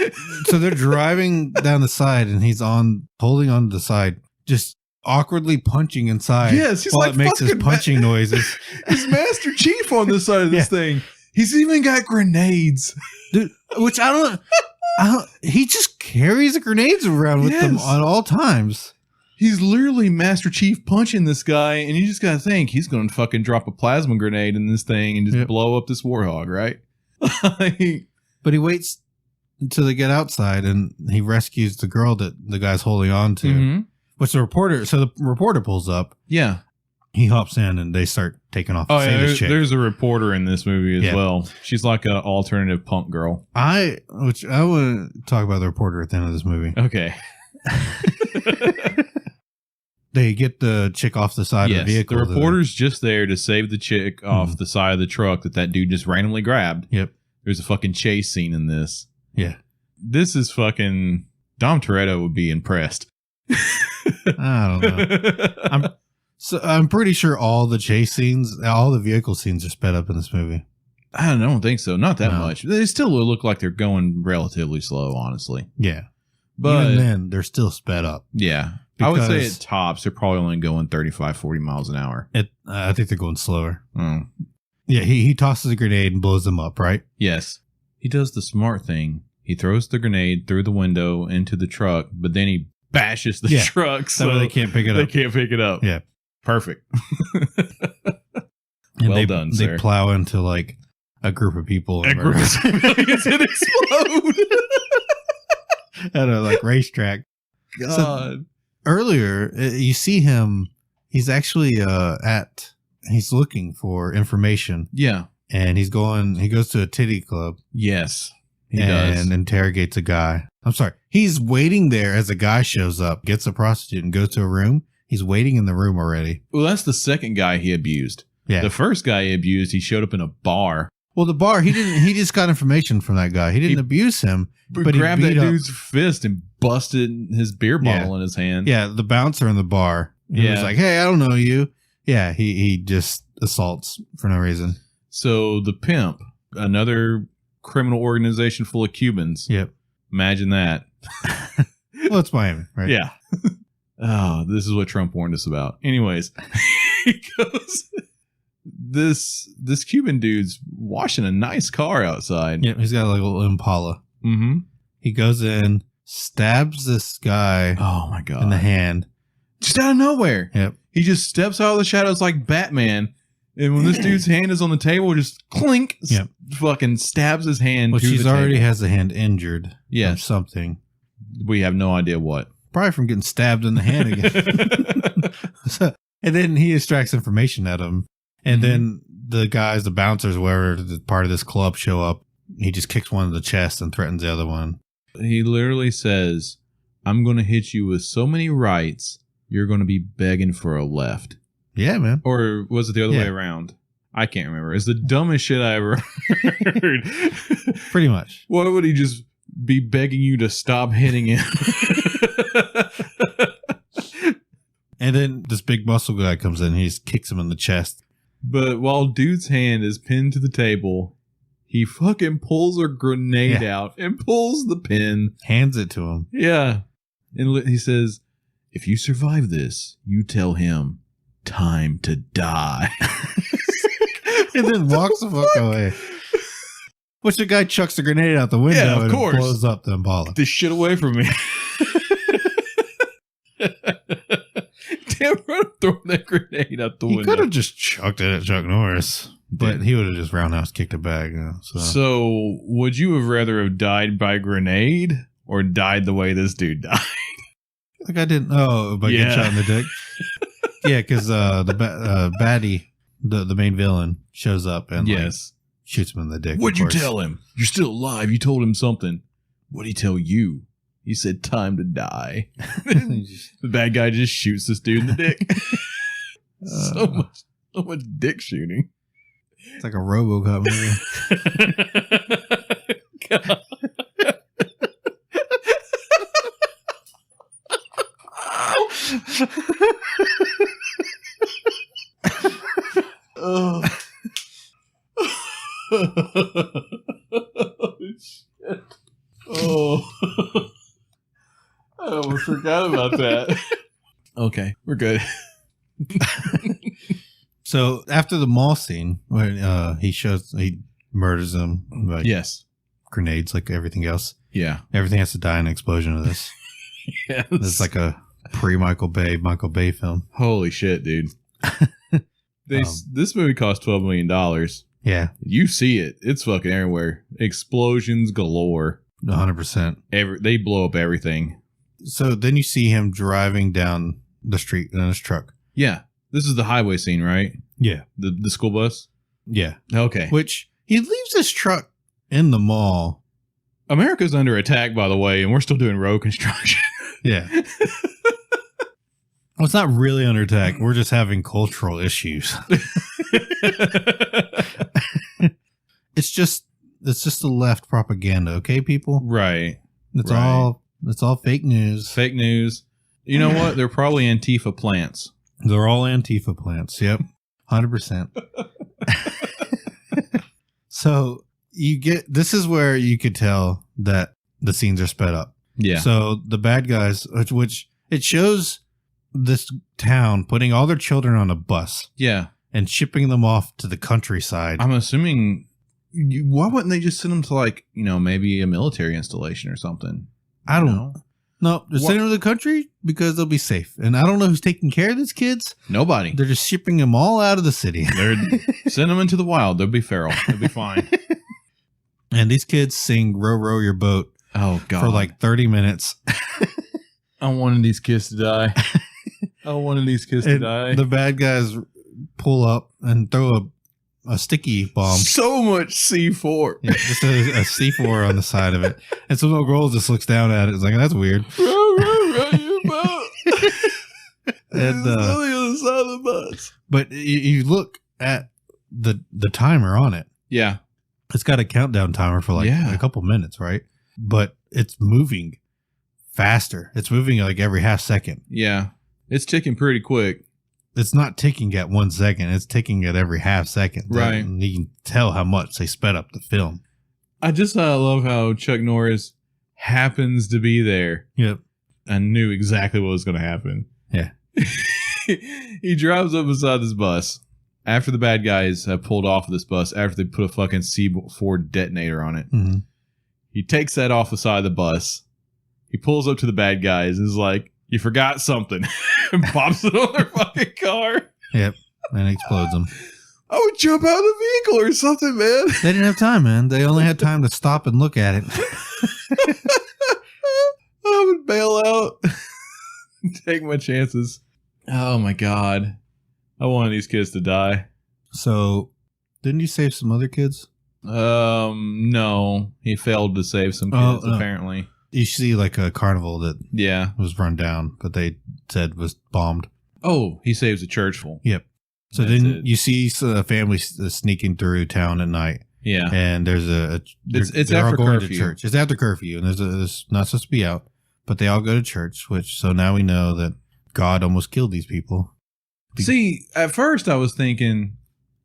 so they're driving down the side, and he's holding on to the side, just awkwardly punching inside. Yes, he's while it makes his punching noises. He's Master Chief on the side of this thing. He's even got grenades. Dude, which I don't, he just carries grenades around with him at all times. He's literally Master Chief punching this guy, and you just gotta think he's gonna fucking drop a plasma grenade in this thing and just blow up this warthog, right? But he waits until they get outside and he rescues the girl that the guy's holding on to. Which the reporter pulls up. Yeah. He hops in and they start taking off. There's a reporter in this movie as well. She's like an alternative punk girl. I want to talk about the reporter at the end of this movie. Okay. They get the chick off the side of the vehicle. The reporter's just there to save the chick off the side of the truck that dude just randomly grabbed. Yep. There's a fucking chase scene in this. Yeah. This is fucking... Dom Toretto would be impressed. I don't know. I'm pretty sure all the chase scenes, all the vehicle scenes are sped up in this movie. I don't think so. Not that much. They still look like they're going relatively slow, honestly. Yeah. But even then, they're still sped up. Yeah. I would say at tops, they're probably only going 35, 40 miles an hour. I think they're going slower. Oh. Yeah, he tosses a grenade and blows them up, right? Yes. He does the smart thing. He throws the grenade through the window into the truck, but then he bashes the truck so they can't pick it up. They can't pick it up. Yeah. Perfect. Well done, sir. They plow into like a group of people. A group of civilians and explode. At a like racetrack. God. So, earlier, you see him. He's actually he's looking for information. Yeah. And he goes to a titty club. Yes. He does. And interrogates a guy. I'm sorry. He's waiting there as a guy shows up, gets a prostitute, and goes to a room. He's waiting in the room already. Well, that's the second guy he abused. Yeah. The first guy he abused, he showed up in a bar. Well, the bar, he just got information from that guy. He didn't abuse him, but he grabbed that dude's fist and busted his beer bottle in his hand. Yeah, the bouncer in the bar. He was like, hey, I don't know you. Yeah, he just assaults for no reason. So the pimp, another criminal organization full of Cubans. Yep. Imagine that. Well, it's Miami, right? Yeah. Oh, this is what Trump warned us about. Anyways, he goes... This Cuban dude's washing a nice car outside. Yeah, he's got like a little Impala. Mm-hmm. He goes in, stabs this guy. Oh my God! In the hand, just out of nowhere. Yep. He just steps out of the shadows like Batman, and when this dude's hand is on the table, just clink. Yep. Fucking stabs his hand. Well, she's already table. Has the hand injured. Yeah. From something. We have no idea what. Probably from getting stabbed in the hand again. And then he extracts information at him. And then the guys, the bouncers, whoever, the part of this club show up. he just kicks one in the chest and threatens the other one. He literally says, I'm going to hit you with so many rights, you're going to be begging for a left. Yeah, man. Or was it the other way around? I can't remember. It's the dumbest shit I ever heard. Pretty much. Why would he just be begging you to stop hitting him? And then this big muscle guy comes in and he just kicks him in the chest. But while dude's hand is pinned to the table, he fucking pulls a grenade out and pulls the pin. Hands it to him. Yeah. And he says, if you survive this, you tell him, time to die. And then walks the fuck away. Which the guy chucks the grenade out the window and it blows up the Impala. Get this shit away from me. Damn right, throw that grenade out the window. He could have just chucked it at Chuck Norris, but he would have just roundhouse kicked it back. So would you have rather have died by grenade or died the way this dude died? Like I didn't. Oh, by getting shot in the dick. Yeah, because the baddie, the main villain, shows up and shoots him in the dick. What'd you tell him? You're still alive. You told him something. What'd he tell you? He said, time to die. The bad guy just shoots this dude in the dick. So much dick shooting. It's like a RoboCop movie. God. Oh. Shit. Oh. I almost forgot about that. Okay, we're good. So after the mall scene, where he murders him. Like grenades, like everything else. Yeah, everything has to die in an explosion of this. Yes, it's like a pre-Michael Bay film. Holy shit, dude! This movie cost $12 million. Yeah, you see it; it's fucking everywhere. Explosions galore. 100%. They blow up everything. So then you see him driving down the street in his truck. Yeah. This is the highway scene, right? Yeah. The school bus? Yeah. Okay. Which he leaves his truck in the mall. America's under attack, by the way, and we're still doing road construction. Yeah. Well, it's not really under attack. We're just having cultural issues. It's just the left propaganda, okay, people? Right. It's all fake news. Fake news. You know what? They're probably Antifa plants. They're all Antifa plants. Yep. 100%. So this is where you could tell that the scenes are sped up. Yeah. So the bad guys, which it shows this town putting all their children on a bus. Yeah. And shipping them off to the countryside. I'm assuming, why wouldn't they just send them to maybe a military installation or something? I don't know. No, they're sending them to the country because they'll be safe. And I don't know who's taking care of these kids. Nobody. They're just shipping them all out of the city. They're send them into the wild. They'll be feral. They'll be fine. And these kids sing Row, Row Your Boat. Oh, God. For like 30 minutes. I wanted these kids to die. The bad guys pull up and throw a sticky bomb. So much C4. Yeah, just a C4 on the side of it. And some little girl just looks down at it. It's like, that's weird. Row your boat. And on the other side of the bus. But you look at the timer on it. Yeah. It's got a countdown timer for like a couple minutes, right? But it's moving faster. It's moving like every half second. Yeah. It's ticking pretty quick. It's not ticking at 1 second. It's ticking at every half second. Right. And you can tell how much they sped up the film. I just love how Chuck Norris happens to be there. Yep. I knew exactly what was going to happen. Yeah. He drives up beside this bus after the bad guys have pulled off of this bus, after they put a fucking C4 detonator on it. Mm-hmm. He takes that off the side of the bus. He pulls up to the bad guys and is like, you forgot something. And pops it on their fucking car. Yep. And explodes them. I would jump out of the vehicle or something, man. They didn't have time, man. They only had time to stop and look at it. I would bail out. Take my chances. Oh my God. I wanted these kids to die. So, didn't you save some other kids? No. He failed to save some kids, apparently. You see like a carnival that was run down, but they said was bombed. Oh, he saves a church full. Yep. So then you see a family sneaking through town at night. Yeah. And there's it's after going curfew. to church. It's after curfew, and there's not supposed to be out, but they all go to church, so now we know that God almost killed these people. See, at first I was thinking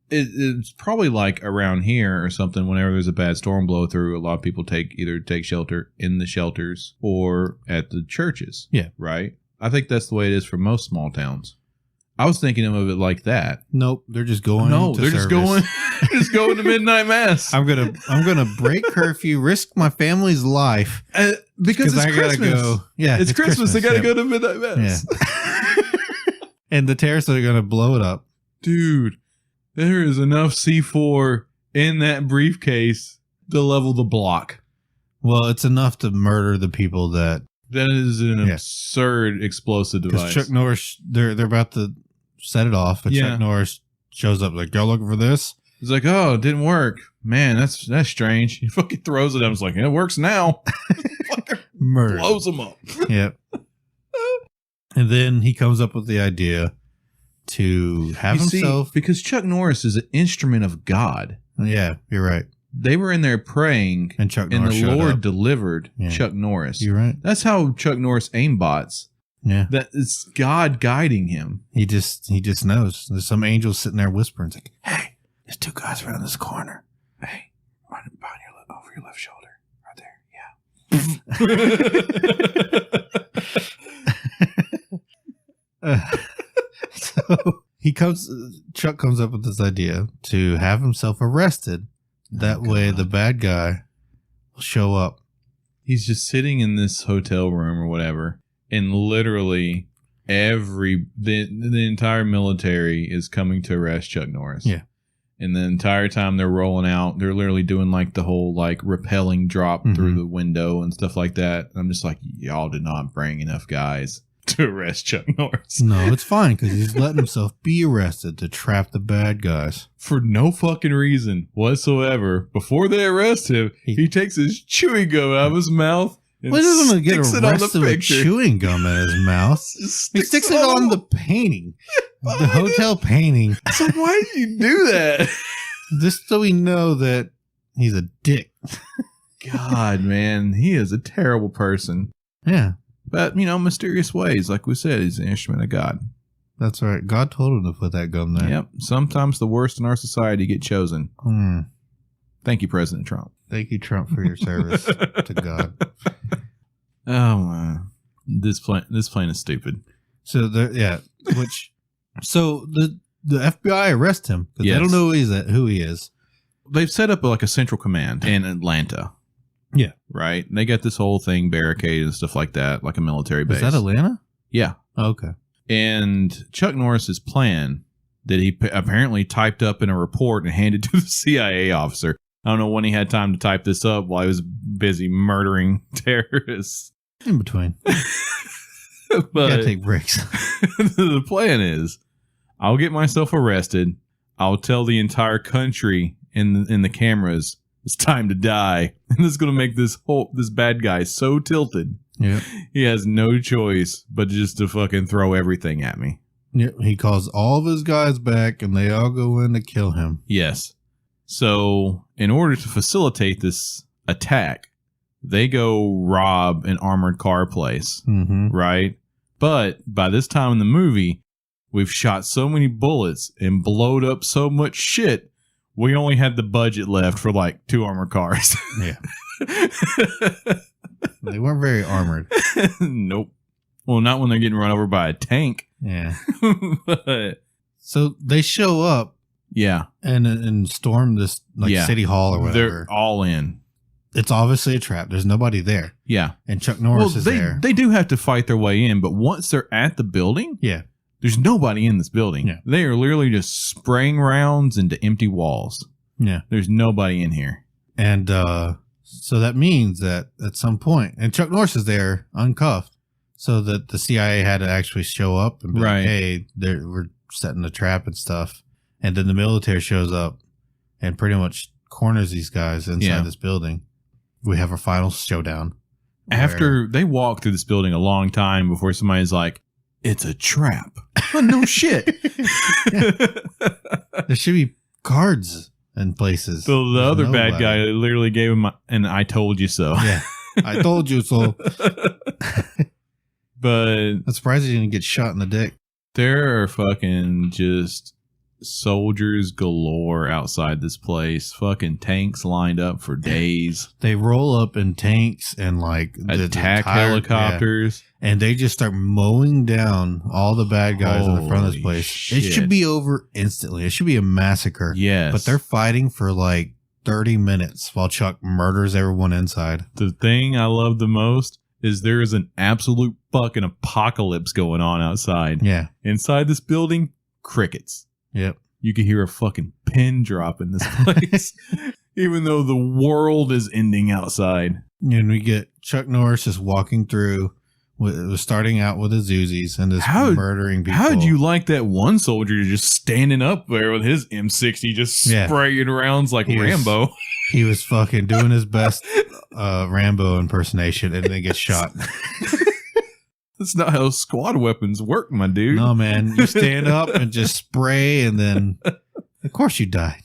it's probably like around here or something. Whenever there's a bad storm blow through, a lot of people either take shelter in the shelters or at the churches. Yeah. Right? I think that's the way it is for most small towns. I was thinking of it like that. Nope, they're just going. No, they're just going to midnight mass. I'm gonna break curfew, risk my family's life because it's Christmas. Gotta go. Yeah, it's Christmas. They gotta go to midnight mass. Yeah. And the terrorists are gonna blow it up, dude. There is enough C4 in that briefcase to level the block. Well, it's enough to murder the people that. That is an absurd explosive device. Chuck Norris, they're about to set it off, but Chuck Norris shows up like, y'all looking for this? He's like, oh, it didn't work. Man, that's strange. He fucking throws it. I was like, it works now. Murder. Blows him up. Yep. And then he comes up with the idea to have himself. Because Chuck Norris is an instrument of God. Yeah, you're right. They were in there praying, and Chuck Norris and the Lord delivered Chuck Norris. You're right. That's how Chuck Norris aimbots. Yeah, that it's God guiding him. He just knows. There's some angel sitting there whispering, it's like, "Hey, there's two guys around this corner. Hey, right behind over your left shoulder, right there. Yeah." So Chuck comes up with this idea to have himself arrested. That way the bad guy will show up. He's just sitting in this hotel room or whatever, and literally the entire military is coming to arrest Chuck Norris. Yeah. And the entire time they're rolling out, they're literally doing like the whole like rappelling drop through the window and stuff like that. I'm just like, y'all did not bring enough guys to arrest Chuck Norris. No, it's fine because he's letting himself be arrested to trap the bad guys. For no fucking reason whatsoever. Before they arrest him, he takes his chewing gum out of his mouth and sticks it on the with chewing gum in his mouth. He sticks it on the painting. The hotel painting. So why do you do that? Just so we know that he's a dick. God, man. He is a terrible person. Yeah. But, mysterious ways, like we said, he's an instrument of God. That's right. God told him to put that gum there. Yep. Sometimes the worst in our society get chosen. Thank you, President Trump. Thank you, Trump, for your service to God. Oh, man. This plane is stupid. So, the FBI arrest him because they don't know who he is. They've set up like a central command in Atlanta. Yeah. Right? They got this whole thing barricaded and stuff like that, like a military base. Is that Atlanta? Yeah. Oh, okay. And Chuck Norris's plan that he apparently typed up in a report and handed to the CIA officer. I don't know when he had time to type this up while he was busy murdering terrorists. In between. But you gotta take breaks. The plan is, I'll get myself arrested. I'll tell the entire country in the cameras, it's time to die. And this is going to make this bad guy so tilted. Yeah. He has no choice but just to fucking throw everything at me. Yeah. He calls all of his guys back and they all go in to kill him. Yes. So in order to facilitate this attack, they go rob an armored car place. Right? But by this time in the movie, we've shot so many bullets and blowed up so much shit. We only had the budget left for like 2 armored cars. Yeah. They weren't very armored. Nope. Well, not when they're getting run over by a tank. Yeah. But, so they show up. Yeah. And storm this city hall or whatever. They're all in. It's obviously a trap. There's nobody there. Yeah. And Chuck Norris is there. They do have to fight their way in, but once they're at the building, there's nobody in this building. Yeah. They are literally just spraying rounds into empty walls. Yeah. There's nobody in here. And so that means that at some point, and Chuck Norris is there uncuffed, so that the CIA had to actually show up and be like, hey, we're setting a trap and stuff. And then the military shows up and pretty much corners these guys inside this building. We have our final showdown. After they walk through this building a long time before somebody's like, it's a trap. Oh, no shit. There should be cards in places. So the other bad guy literally gave him an I told you so. Yeah. I told you so. But I'm surprised he didn't get shot in the dick. There are fucking just soldiers galore outside this place. Fucking tanks lined up for days. They roll up in tanks and like attack helicopters. Yeah. And they just start mowing down all the bad guys in the front of this place. Shit. It should be over instantly. It should be a massacre. Yes. But they're fighting for like 30 minutes while Chuck murders everyone inside. The thing I love the most is there is an absolute fucking apocalypse going on outside. Yeah. Inside this building, crickets. Yep. You can hear a fucking pin drop in this place. Even though the world is ending outside. And we get Chuck Norris just walking through, starting out with his Uzis and just murdering people. How did you like that one soldier just standing up there with his M60 just spraying rounds like Rambo? He was fucking doing his best Rambo impersonation and then gets shot. That's not how squad weapons work, my dude. No, man. You stand up and just spray and then, of course, you die.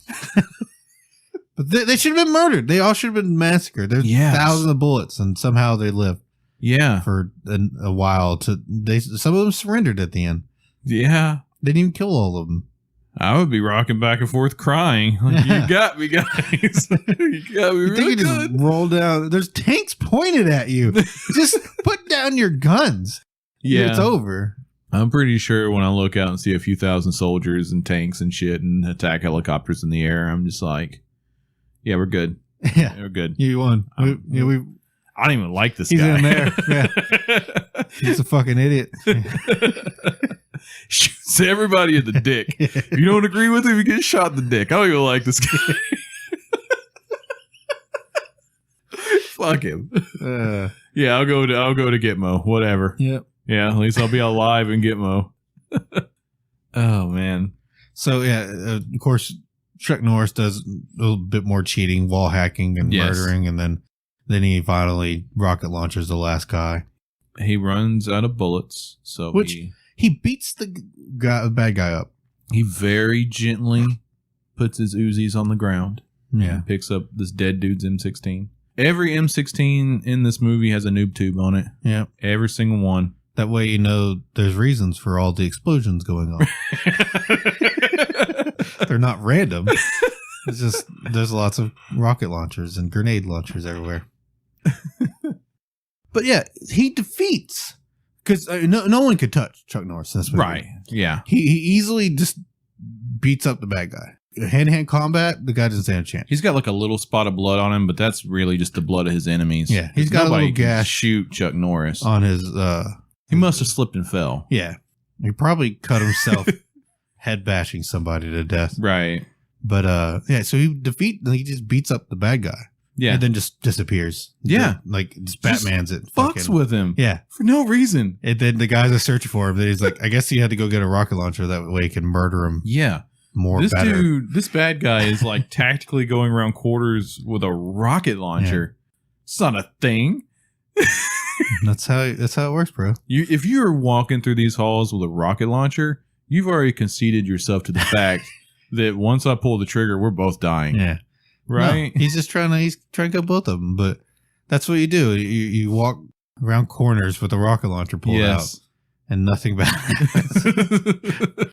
But they should have been murdered. They all should have been massacred. There's thousands of bullets and somehow they lived. Yeah. For a while. Some of them surrendered at the end. Yeah. They didn't even kill all of them. I would be rocking back and forth crying. Like, you got me, guys. You got me really good. Just roll down. There's tanks pointed at you. Just put down your guns. Yeah. It's over. I'm pretty sure when I look out and see a few thousand soldiers and tanks and shit and attack helicopters in the air, I'm just like, yeah, we're good. Yeah. We're good. You won. I don't even like this guy. He's in there. Yeah. He's a fucking idiot. Shoots everybody in the dick. If you don't agree with him, you get shot in the dick. I don't even like this guy. Fuck him. Yeah, I'll go to Gitmo. Whatever. Yep. Yeah, at least I'll be alive in Gitmo. Oh man. So yeah, of course, Chuck Norris does a little bit more cheating, wall hacking, and murdering, and then he rocket launches the last guy. He runs out of bullets, so he beats the bad guy up. He very gently puts his Uzis on the ground. Yeah. And picks up this dead dude's M16. Every M16 in this movie has a noob tube on it. Yeah. Every single one. That way you know there's reasons for all the explosions going on. They're not random. It's just there's lots of rocket launchers and grenade launchers everywhere. But yeah, he defeats because no one could touch Chuck Norris in this movie. Right. Yeah. He easily just beats up the bad guy. Hand-to-hand combat, the guy doesn't stand a chance. He's got like a little spot of blood on him, but that's really just the blood of his enemies. Yeah, he's got a little gash. Shoot Chuck Norris on his. He must have slipped and fell. Yeah, he probably cut himself head bashing somebody to death. Right. But yeah, so he just beats up the bad guy. Yeah, and then just disappears. Yeah, just Batman's it. Fucks with him. Yeah, for no reason. And then the guys are searching for him. Then he's like, I guess he had to go get a rocket launcher that way he can murder him. Yeah. This bad guy is like tactically going around quarters with a rocket launcher. Yeah. It's not a thing. That's how it works, bro. If you're walking through these halls with a rocket launcher, you've already conceded yourself to the fact that once I pull the trigger, we're both dying. Yeah, right. No, he's trying to kill both of them, but that's what you do. You walk around corners with a rocket launcher pulled out, and nothing bad happens.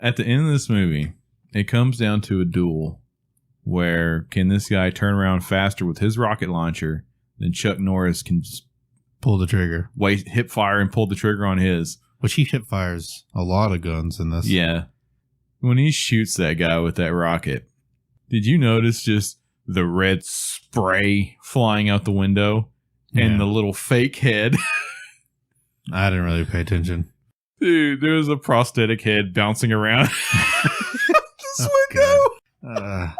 At the end of this movie, it comes down to a duel where can this guy turn around faster with his rocket launcher than Chuck Norris can just pull the trigger, hip fire and pull the trigger on his. Which he hip fires a lot of guns in this. Yeah. When he shoots that guy with that rocket, did you notice just the red spray flying out the window and the little fake head? I didn't really pay attention. Dude, there was a prosthetic head bouncing around this window.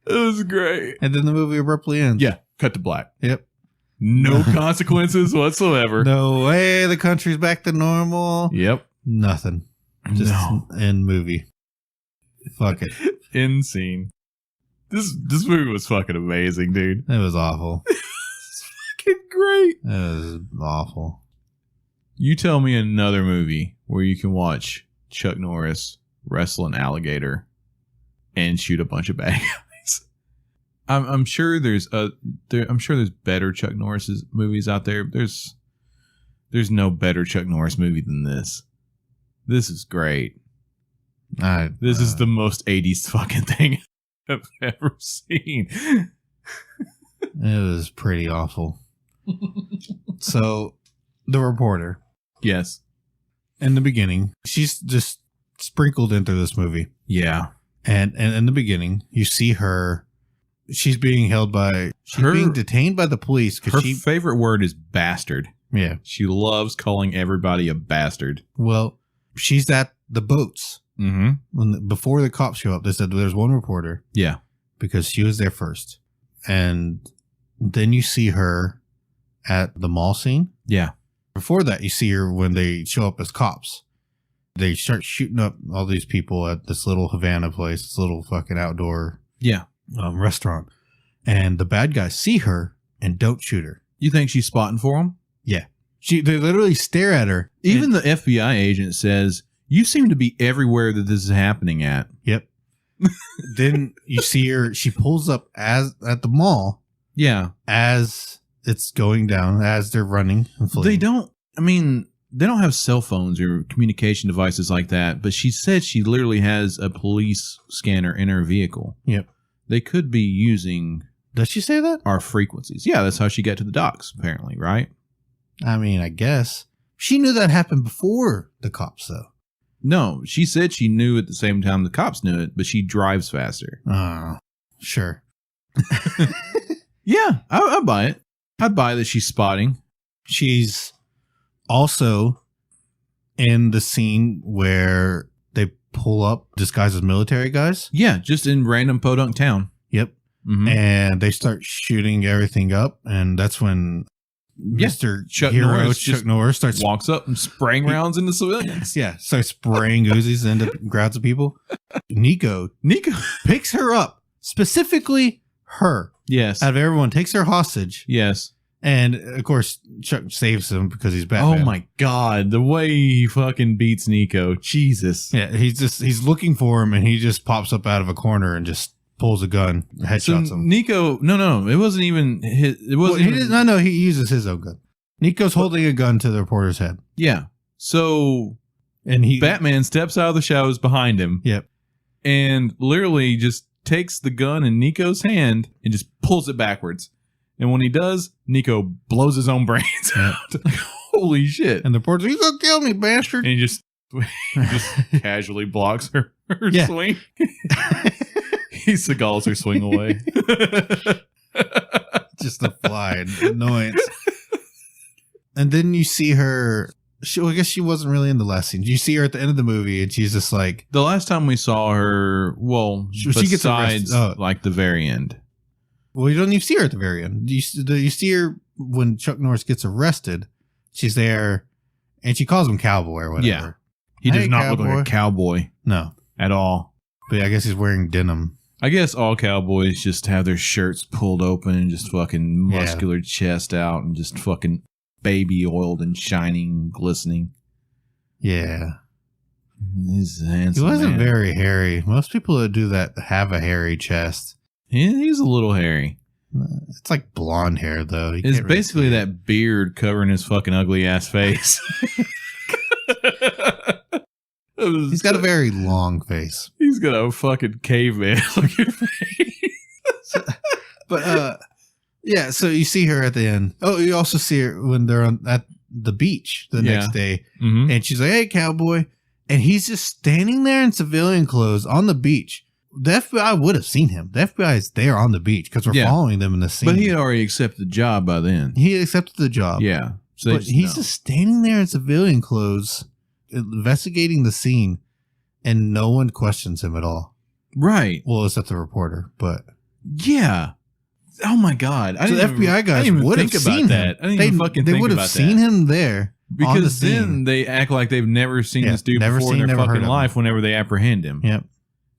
It was great. And then the movie abruptly ends. Yeah, cut to black. Yep. No consequences whatsoever. No way. The country's back to normal. Yep. Nothing. Just end movie. Fuck it. End scene. This movie was fucking amazing, dude. It was awful. It's fucking great. It was awful. You tell me another movie where you can watch Chuck Norris wrestle an alligator and shoot a bunch of bad guys. I'm sure there's better Chuck Norris movies out there. There's no better Chuck Norris movie than this. This is great. This is the most 80s fucking thing I've ever seen. It was pretty awful. So, the reporter. Yes. In the beginning, she's just sprinkled into this movie. Yeah. And in the beginning, you see her. She's being being detained by the police. Her favorite word is bastard. Yeah. She loves calling everybody a bastard. Well, she's at the boats. Mm-hmm. Before the cops show up, they said there's one reporter. Yeah. Because she was there first. And then you see her at the mall scene. Yeah. Before that, you see her when they show up as cops. They start shooting up all these people at this little Havana place, this little fucking outdoor restaurant. And the bad guys see her and don't shoot her. You think she's spotting for them? Yeah. They literally stare at her. Even the FBI agent says, you seem to be everywhere that this is happening at. Yep. Then you see her, she pulls up at the mall. Yeah. As it's going down, as they're running and fleeing. They don't have cell phones or communication devices like that, but she said she literally has a police scanner in her vehicle. Yep. They could be using... Does she say that? Our frequencies. Yeah, that's how she got to the docks, apparently, right? I mean, I guess. She knew that happened before the cops, though. No, she said she knew at the same time the cops knew it, but she drives faster. Sure. Yeah, I buy it. I'd buy that she's spotting. She's also in the scene where they pull up disguised as military guys. Yeah, just in random podunk town. Yep. Mm-hmm. And they start shooting everything up, and that's when Mr. Chuck Norris walks up and spraying rounds into civilians. Yeah, starts spraying Uzis into crowds of people. Nico picks her up, specifically her. Yes. Out of everyone, takes her hostage. Yes. And of course, Chuck saves him because he's Batman. Oh my God, the way he fucking beats Nico. Jesus. Yeah, he's looking for him, and he just pops up out of a corner and just pulls a gun, headshots him. Nico, no, it wasn't even his. It wasn't. No, he uses his own gun. Nico's holding a gun to the reporter's head. Yeah. So, Batman steps out of the shadows behind him. Yep. And literally just takes the gun in Nico's hand and just pulls it backwards. And when he does, Nico blows his own brains out. Holy shit! And the reporter's, "You gonna kill me, bastard!" And he just casually blocks her swing. He Seagulls her swing away. Just a fly annoyance. And then you see her. I guess she wasn't really in the last scene. You see her at the end of the movie, and she's just like... The last time we saw her, she gets arrested. Like the very end. Well, you don't even see her at the very end. You see her when Chuck Norris gets arrested. She's there, and she calls him cowboy or whatever. Yeah. He does not look like a cowboy. No. At all. But I guess he's wearing denim. I guess all cowboys just have their shirts pulled open and just fucking muscular chest out and just fucking baby oiled and shining, glistening. Yeah. He's a handsome He wasn't man. very hairy. Most people that do that have a hairy chest. Yeah, he's a little hairy. It's like blonde hair, though. It's basically that beard covering his fucking ugly ass face. He's got a very long face. He's got a fucking caveman looking face. But yeah, so you see her at the end. Oh, you also see her when they're at the beach the next day, and she's like, "Hey, cowboy," and he's just standing there in civilian clothes on the beach. The FBI would have seen him. The FBI is there on the beach because we're following them in the scene. But he had already accepted the job by then. He accepted the job. Yeah. So but he's just standing there in civilian clothes, investigating the scene, and no one questions him at all. Right. Well, except the reporter, but... Yeah. Oh, my God. So the FBI guys would have seen that. They would have seen him there. Because then they act like they've never seen this dude before in their fucking life whenever they apprehend him. Yep.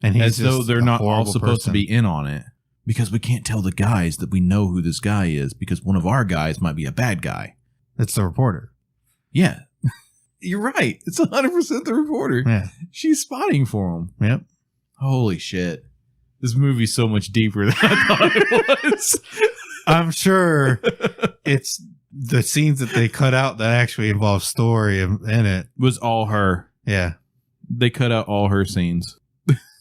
And he's as though they're not all supposed to be in on it. because we can't tell the guys that we know who this guy is because one of our guys might be a bad guy. It's the reporter. Yeah. You're right. It's 100% the reporter. Yeah. She's spotting for him. Yep. Holy shit. This movie's so much deeper than I thought it was. I'm sure it's the scenes that they cut out that actually involve story in it. Was all her. Yeah. They cut out all her scenes.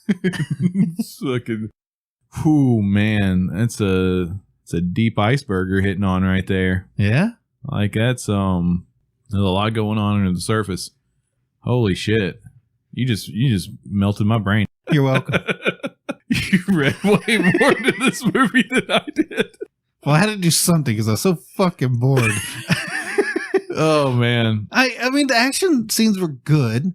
It's fucking... Whew, man. It's a deep iceberg hitting on right there. Yeah? Like, that's... There's a lot going on under the surface. Holy shit. You just melted my brain. You're welcome. You read way more into this movie than I did. Well, I had to do something because I was so fucking bored. Oh, man. I mean, the action scenes were good,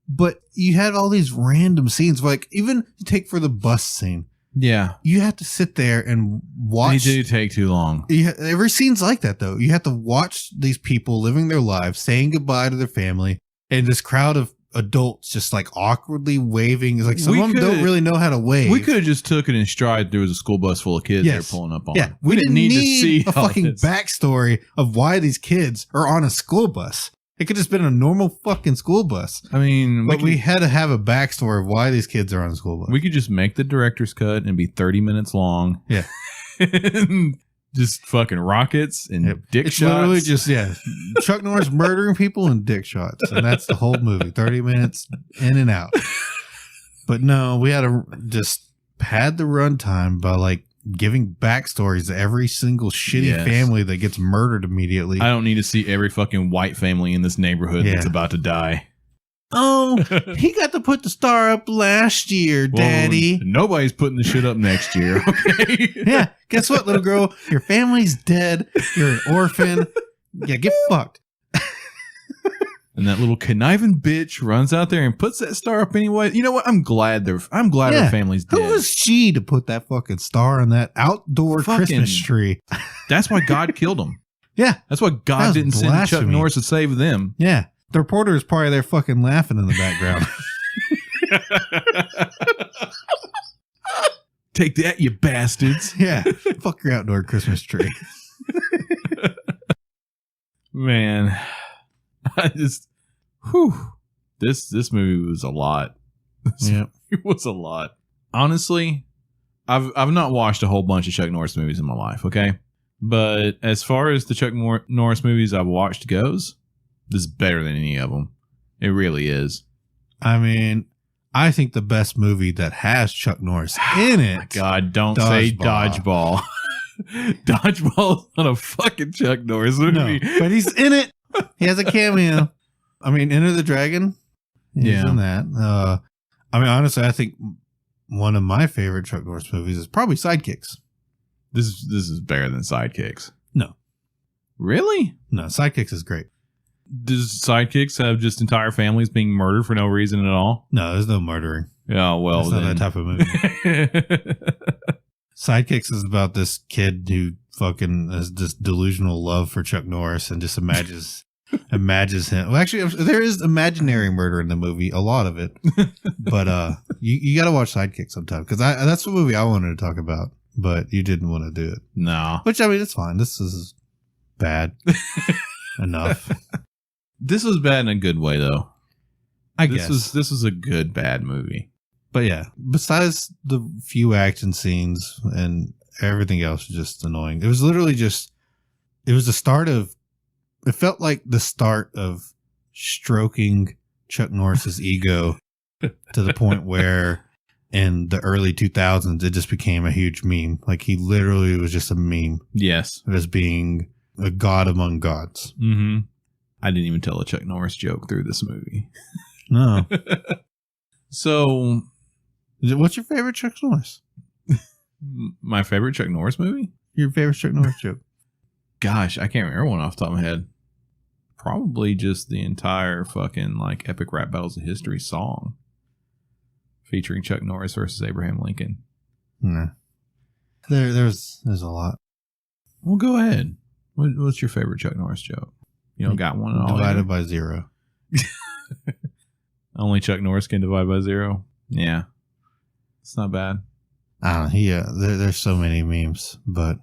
but you had all these random scenes. Like, even take for the bus scene. Yeah. You have to sit there and watch. They do take too long. Every scene's like that, though. You have to watch these people living their lives, saying goodbye to their family, and this crowd of adults just like awkwardly waving. It's like some of them don't really know how to wave. We could have just took it in stride. There was a school bus full of kids they were pulling up on. Yeah, we didn't need to see a fucking backstory of why these kids are on a school bus. It could just been a normal fucking school bus. I mean, but we had to have a backstory of why these kids are on a school bus. We could just make the director's cut and be 30 minutes long. Yeah. Just fucking rockets and dick it's shots. Literally just, Chuck Norris murdering people and dick shots. And that's the whole movie. 30 minutes in and out. But no, we had to just pad the runtime by like giving backstories to every single shitty family that gets murdered immediately. I don't need to see every fucking white family in this neighborhood that's about to die. Oh, he got to put the star up last year, Daddy. Nobody's putting the shit up next year, okay? Yeah. Guess what, little girl? Your family's dead. You're an orphan. Yeah, get fucked. And that little conniving bitch runs out there and puts that star up anyway. You know what? I'm glad her family's dead. Who was she to put that fucking star on that outdoor Christmas tree? That's why God killed him. Yeah. That's why God didn't send Chuck Norris to save them. Yeah. The reporter is probably there fucking laughing in the background. Take that, you bastards. Yeah. Fuck your outdoor Christmas tree. Man. I just, this movie was a lot. It was a lot. Honestly, I've not watched a whole bunch of Chuck Norris movies in my life, okay? But as far as the Chuck Norris movies I've watched goes, this is better than any of them. It really is. I mean, I think the best movie that has Chuck Norris in it. My God, don't say Dodgeball. Dodgeball's not a fucking Chuck Norris movie. No, but he's in it. He has a cameo. I mean, Enter the Dragon. He's in that. I mean, honestly, I think one of my favorite Chuck Norris movies is probably Sidekicks. This is better than Sidekicks. No. Really? No, Sidekicks is great. Does Sidekicks have just entire families being murdered for no reason at all? No, there's no murdering. Yeah, well, it's not that type of movie. Sidekicks is about this kid who fucking has this delusional love for Chuck Norris and just imagines him. Well, actually, there is imaginary murder in the movie, a lot of it. But you got to watch Sidekicks sometime because that's the movie I wanted to talk about, but you didn't want to do it. No. Which, I mean, it's fine. This is bad enough. This was bad in a good way, though. I guess. This was a good, bad movie. But yeah, besides the few action scenes and everything else was just annoying. It was literally just, it was the start of, it felt like the start of stroking Chuck Norris's ego to the point where in the early 2000s, it just became a huge meme. Like he literally was just a meme. Yes. As being a god among gods. Mm-hmm. I didn't even tell a Chuck Norris joke through this movie. No. So, what's your favorite Chuck Norris? My favorite Chuck Norris movie? Your favorite Chuck Norris joke? Gosh, I can't remember one off the top of my head. Probably just the entire fucking like Epic Rap Battles of History song featuring Chuck Norris versus Abraham Lincoln. No. There's a lot. Well, go ahead. What's your favorite Chuck Norris joke? You don't got one at all? Divided by zero. Only Chuck Norris can divide by zero? Yeah. It's not bad. I don't know. There's so many memes, but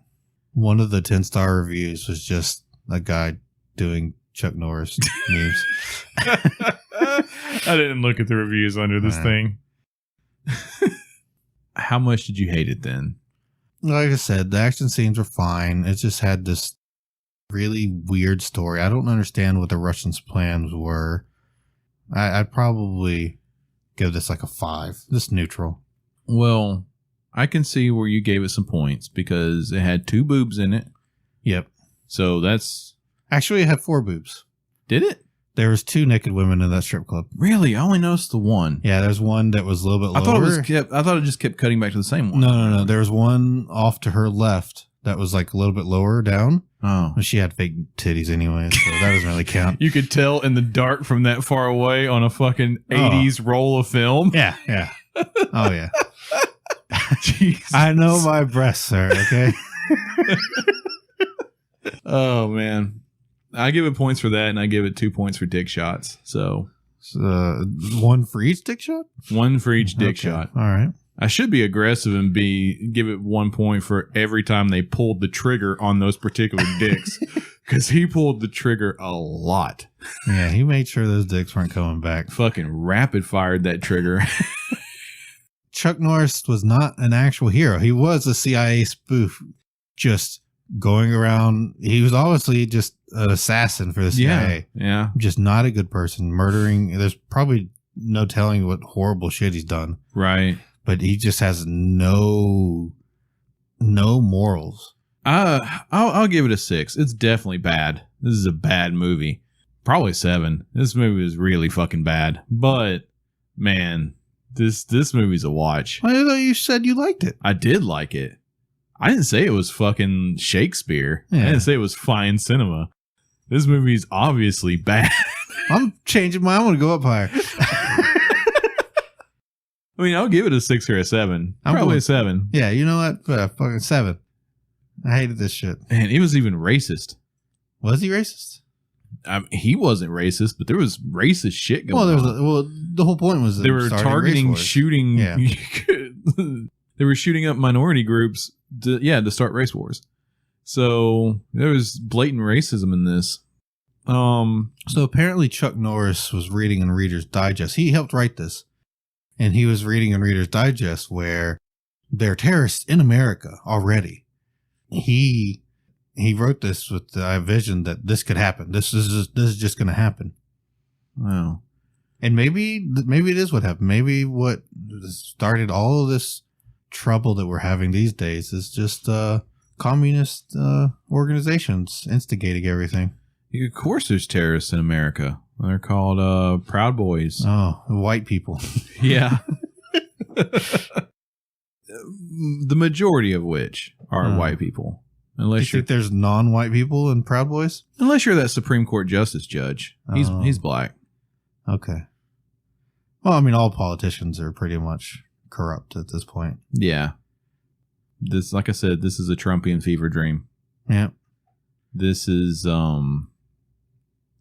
one of the 10-star reviews was just a guy doing Chuck Norris memes. I didn't look at the reviews under this thing. How much did you hate it then? Like I said, the action scenes were fine. It just had this really weird story. I don't understand what the Russians' plans were. I'd probably give this like a 5. This neutral. Well, I can see where you gave it some points because it had 2 boobs in it. Yep. So that's... Actually, it had 4 boobs. Did it? There was 2 naked women in that strip club. Really? I only noticed the one. Yeah, there's one that was a little bit lower. I thought it just kept cutting back to the same one. No. There was one off to her left that was like a little bit lower down. Oh. She had fake titties anyway, so that doesn't really count. You could tell in the dark from that far away on a fucking 80s roll of film. Yeah. Oh, yeah. I know my breasts, sir, okay? Oh, man. I give it points for that, and I give it 2 points for dick shots. So 1 for each dick shot? 1 for each dick shot. All right. I should be aggressive and give it 1 point for every time they pulled the trigger on those particular dicks, because he pulled the trigger a lot. Yeah, he made sure those dicks weren't coming back. Fucking rapid fired that trigger. Chuck Norris was not an actual hero. He was a CIA spoof, just going around. He was obviously just an assassin for the CIA. Yeah. Just not a good person, murdering. There's probably no telling what horrible shit he's done. Right. But he just has no morals. I'll give it a 6. It's definitely bad. This is a bad movie. Probably 7. This movie is really fucking bad. But man, this movie's a watch. I thought you said you liked it. I did like it. I didn't say it was fucking Shakespeare. Yeah. I didn't say it was fine cinema. This movie's obviously bad. I'm changing mine. I want to go up higher. I mean, I'll give it a 6 or a 7. Probably a 7. Yeah, you know what? Fucking 7. I hated this shit. And he was even racist. Was he racist? He wasn't racist, but there was racist shit going on. The whole point was they were targeting, shooting. Yeah. They were shooting up minority groups to start race wars. So there was blatant racism in this. So apparently Chuck Norris was reading in Reader's Digest. He helped write this. And he was reading in Reader's Digest where there are terrorists in America already. He wrote this with the vision that this could happen. This is just going to happen. Wow. And maybe it is what happened. Maybe what started all of this trouble that we're having these days is just communist organizations instigating everything. Of course there's terrorists in America. They're called Proud Boys. Oh, white people. Yeah. The majority of which are white people. Unless you think there's non-white people in Proud Boys? Unless you're that Supreme Court justice judge. He's black. Okay. Well, I mean, all politicians are pretty much corrupt at this point. Yeah. This, like I said, this is a Trumpian fever dream. Yeah. This is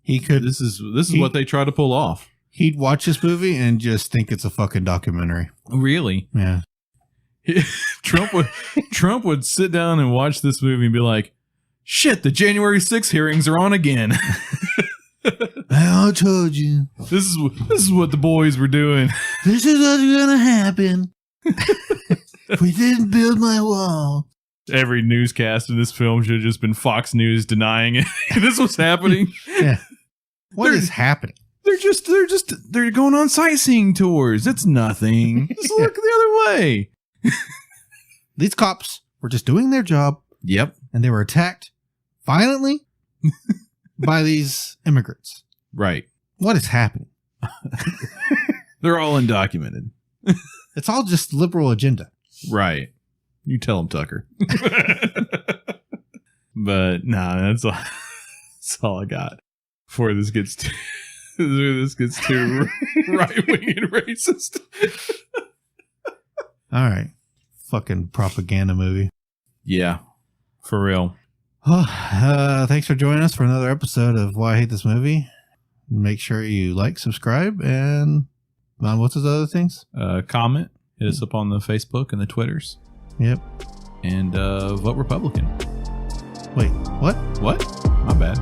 This is what they try to pull off. He'd watch this movie and just think it's a fucking documentary. Really? Yeah. Trump would sit down and watch this movie and be like, "Shit, the January 6th hearings are on again." I told you. This is what the boys were doing. This is what's gonna happen. If we didn't build my wall. Every newscast in this film should have just been Fox News denying it. This was happening. Yeah. What is happening? They're going on sightseeing tours. It's nothing. Just look the other way. These cops were just doing their job. Yep. And they were attacked violently by these immigrants. Right. What is happening? They're all undocumented. It's all just liberal agenda. Right. You tell them, Tucker. But nah, that's all I got before this gets too right wing and racist. All right. Fucking propaganda movie. Yeah, for real. Thanks for joining us for another episode of Why I Hate This Movie. Make sure you like, subscribe, and what's those other things? Comment. Hit us up on the Facebook and the Twitters. Yep. And vote Republican. Wait, what? What? My bad.